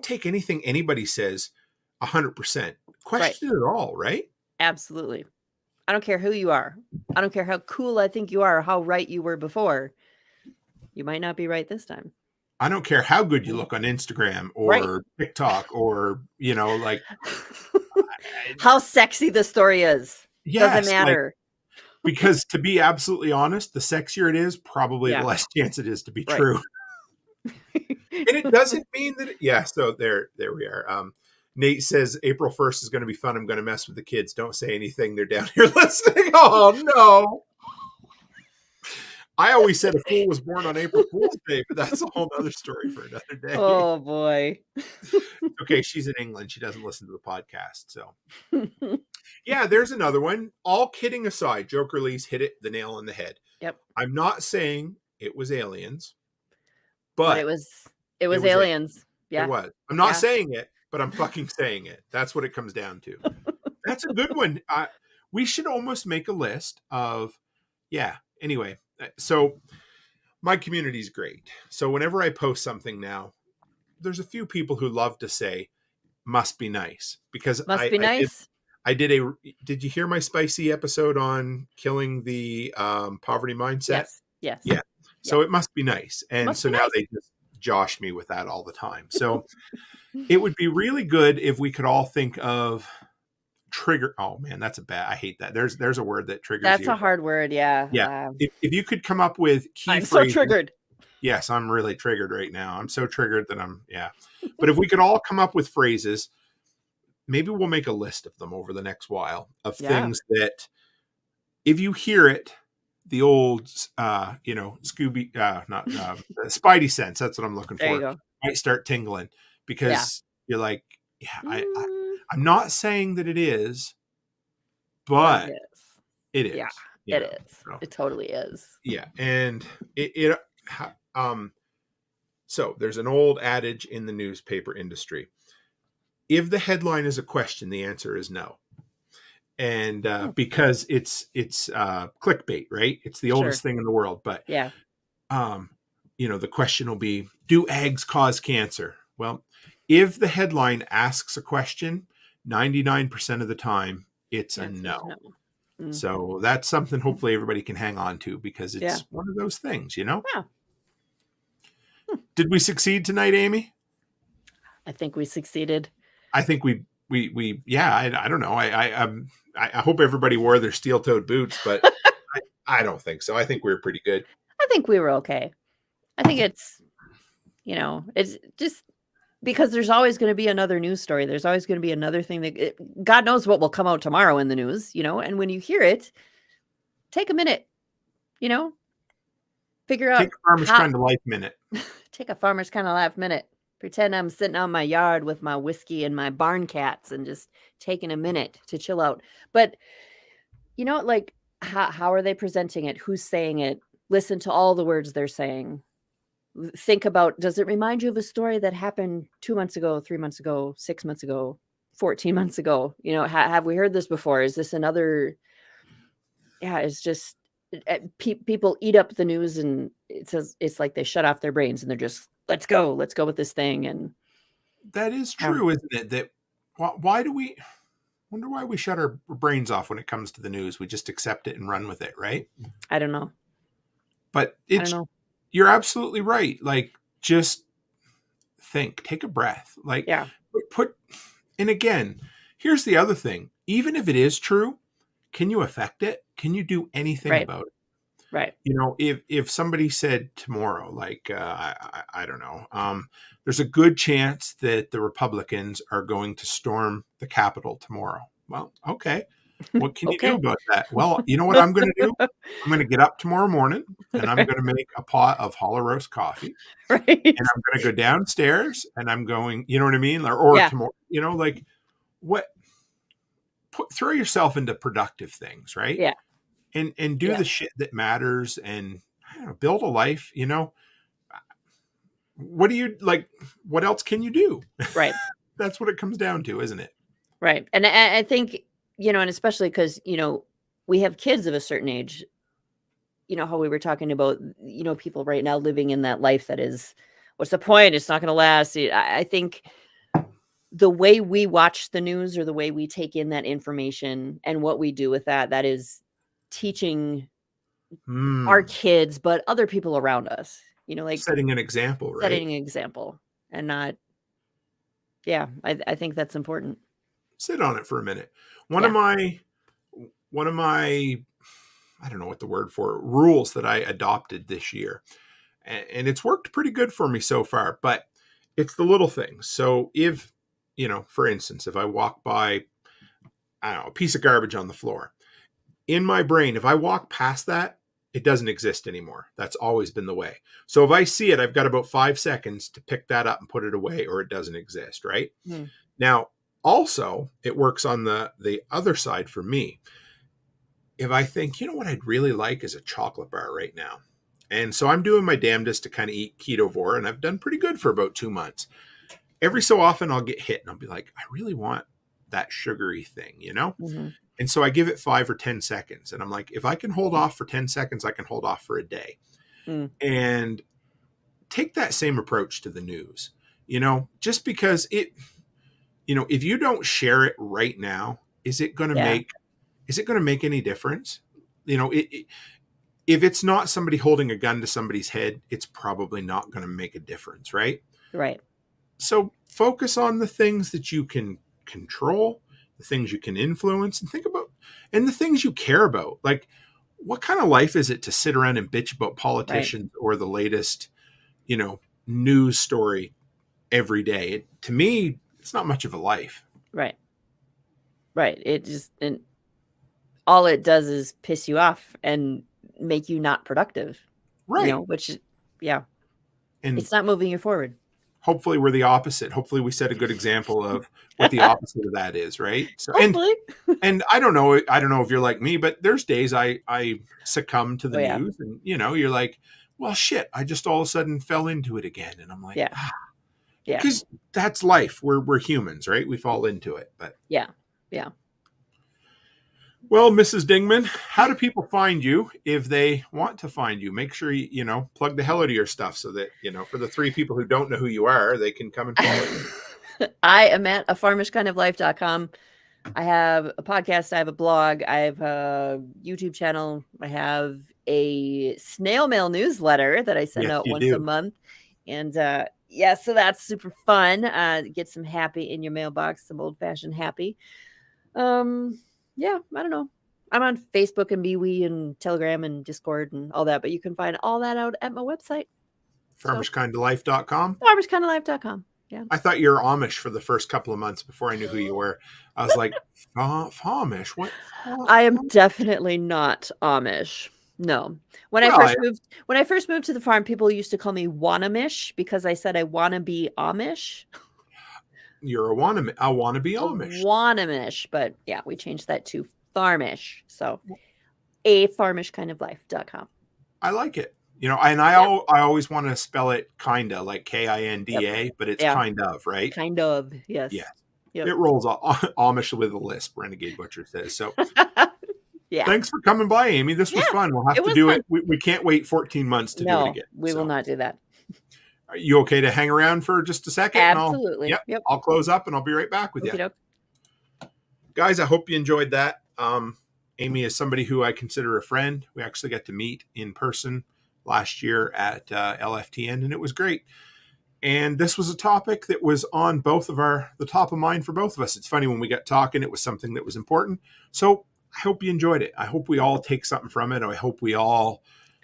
take anything anybody says 100%. Question it all, right? Absolutely. I don't care who you are. I don't care how cool I think you are or how right you were before. You might not be right this time. I don't care how good you look on Instagram or TikTok or, how sexy the story is. Yes, doesn't matter. Because to be absolutely honest, the sexier it is, probably the less chance it is to be true. And it doesn't mean that so there we are. Nate says April 1st is going to be fun. I'm going to mess with the kids. Don't say anything. They're down here listening. Oh no. I always said a fool was born on April Fool's Day, but that's a whole other story for another day. Oh boy. Okay, she's in England. She doesn't listen to the podcast. So yeah, there's another one. All kidding aside, Joker Lee's hit the nail on the head. Yep. I'm not saying it was aliens, but it was aliens. Yeah. It was. I'm not saying it, but I'm fucking saying it. That's what it comes down to. That's a good one. We should almost make a list of, anyway. So my community is great. So whenever I post something now, there's a few people who love to say, must be nice, because did you hear my spicy episode on killing the poverty mindset? Yes. Yeah. So it must be nice. And now they just josh me with that all the time. So it would be really good if we could all think of trigger. Oh man, that's I hate that. There's a word that triggers That's you. a hard word. Yeah. Yeah. If you could come up with key I'm phrases. so triggered. Yes, I'm really triggered right now. I'm so triggered that but if we could all come up with phrases, maybe we'll make a list of them over the next while of things that if you hear it, the old, Scooby, Spidey sense, that's what I'm looking There you for, go. might start tingling because you're like, I'm not saying that it is, but it is. Yeah, it is. So. It totally is. Yeah. And so there's an old adage in the newspaper industry. If the headline is a question, the answer is no. and because it's clickbait, right? It's the oldest thing in the world. But Yeah. The question will be, do eggs cause cancer? Well, if the headline asks a question, 99% of the time it's a no. Mm. So that's something hopefully everybody can hang on to, because it's one of those things, Yeah. Did we succeed tonight, Amy? I think we succeeded. I think we I don't know. I hope everybody wore their steel-toed boots, but I don't think so. I think we were pretty good. I think we were okay. I think it's just because there's always going to be another news story. There's always going to be another thing that God knows what will come out tomorrow in the news, and when you hear it, take a minute, figure out. Take a farmer's kind of life minute. Take a farmer's kind of life minute. Pretend I'm sitting on my yard with my whiskey and my barn cats and just taking a minute to chill out. But, like, how are they presenting it? Who's saying it? Listen to all the words they're saying. Think about, does it remind you of a story that happened 2 months ago, 3 months ago, 6 months ago, 14 months ago? Have we heard this before? Is this another? Yeah, it's just people eat up the news, and it's like they shut off their brains and they're just, let's go with this thing. And that is true, isn't it? That why do we wonder why we shut our brains off when it comes to the news? We just accept it and run with it, right? I don't know. But you're absolutely right. Like, just think, take a breath. Like, and again, here's the other thing. Even if it is true, can you affect it? Can you do anything about it? Right. If somebody said tomorrow, like, I don't know, there's a good chance that the Republicans are going to storm the Capitol tomorrow. Well, okay. What can you do about that? Well, you know what I'm going to do? I'm going to get up tomorrow morning and I'm going to make a pot of hollow roast coffee. Right. And I'm going to go downstairs and I'm going, you know what I mean? Or tomorrow, like, throw yourself into productive things, right? Yeah. And do the shit that matters, and I don't know, build a life, What do you like? What else can you do? Right. That's what it comes down to, isn't it? Right. And I think, and especially because, we have kids of a certain age, how we were talking about, people right now living in that life that is, what's the point? It's not going to last. I think the way we watch the news, or the way we take in that information and what we do with that is teaching our kids, but other people around us, like setting an example, right? Setting an example, and not. Yeah, I think that's important. Sit on it for a minute. One of my, I don't know what the word for it, rules that I adopted this year, and it's worked pretty good for me so far, but it's the little things. So if, for instance, if I walk by, I don't know, a piece of garbage on the floor, in my brain, if I walk past that, it doesn't exist anymore. That's always been the way. So if I see it, I've got about 5 seconds to pick that up and put it away, or it doesn't exist, right? Now, also, it works on the other side for me. If I think, what I'd really like is a chocolate bar right now. And so I'm doing my damnedest to kind of eat ketovore, and I've done pretty good for about 2 months. Every so often I'll get hit and I'll be like, I really want that sugary thing, Mm-hmm. And so I give it 5 or 10 seconds. And I'm like, if I can hold off for 10 seconds, I can hold off for a day. And take that same approach to the news, just because it, if you don't share it right now, is it going to make any difference? If it's not somebody holding a gun to somebody's head, it's probably not going to make a difference. Right. Right. So focus on the things that you can control, the things you can influence, and think about, and the things you care about. Like, what kind of life is it to sit around and bitch about politicians or the latest, news story every day? To me, it's not much of a life. Right. Right. And all it does is piss you off and make you not productive. Right. Which, and it's not moving you forward. Hopefully we're the opposite. Hopefully we set a good example of what the opposite of that is, right? So, hopefully. and I don't know if you're like me, but there's days I succumb to the news, and you're like, well, shit, I just all of a sudden fell into it again, and I'm like, because that's life. We're humans, right? We fall into it, but yeah. Well, Mrs. Dingman, how do people find you if they want to find you? Make sure you plug the hell out of your stuff so that, for the 3 people who don't know who you are, they can come and follow you. I am at farmishkindoflife.com. I have a podcast. I have a blog. I have a YouTube channel. I have a snail mail newsletter that I send out once a month. And so that's super fun. Get some happy in your mailbox, some old-fashioned happy. I don't know. I'm on Facebook and MeWe and Telegram and Discord and all that, but you can find all that out at my website. Farmishkindoflife.com? Farmishkindoflife.com. Yeah. I thought you were Amish for the first couple of months before I knew who you were. I was like, Farmish? What? I am definitely not Amish. No. When I first moved to the farm, people used to call me Wanamish because I said I want to be Amish. You're a wannabe Amish. Wanamish, but yeah, we changed that to Farmish. So a farmishkindoflife.com. I like it. And I always want to spell it kinda, like Kinda, but it's kind of, right? Kind of, yes. Yeah. Yep. It rolls Amish with a lisp, Renegade Butcher says. So yeah. Thanks for coming by, Amy. This was fun. We'll have to do it. We can't wait 14 months to do it again. We will not do that. Are you okay to hang around for just a second? Absolutely. Yep. I'll close up and I'll be right back with you. Guys, I hope you enjoyed that. Amy is somebody who I consider a friend. We actually got to meet in person last year at LFTN, and it was great. And this was a topic that was on the top of mind for both of us. It's funny, when we got talking, it was something that was important. So I hope you enjoyed it. I hope we all take something from it. I hope we all,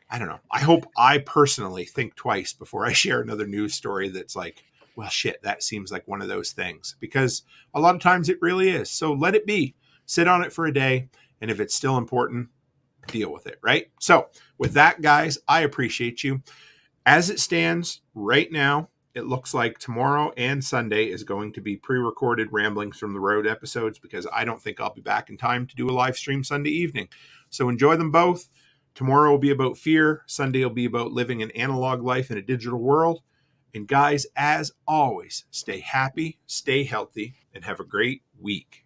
I don't know. I hope I personally think twice before I share another news story that's like, well, shit, that seems like one of those things. Because a lot of times it really is. So let it be. Sit on it for a day. And if it's still important, deal with it, right? So with that, guys, I appreciate you. As it stands right now, it looks like tomorrow and Sunday is going to be pre-recorded Ramblings from the Road episodes because I don't think I'll be back in time to do a live stream Sunday evening. So enjoy them both. Tomorrow will be about fear. Sunday will be about living an analog life in a digital world. And guys, as always, stay happy, stay healthy, and have a great week.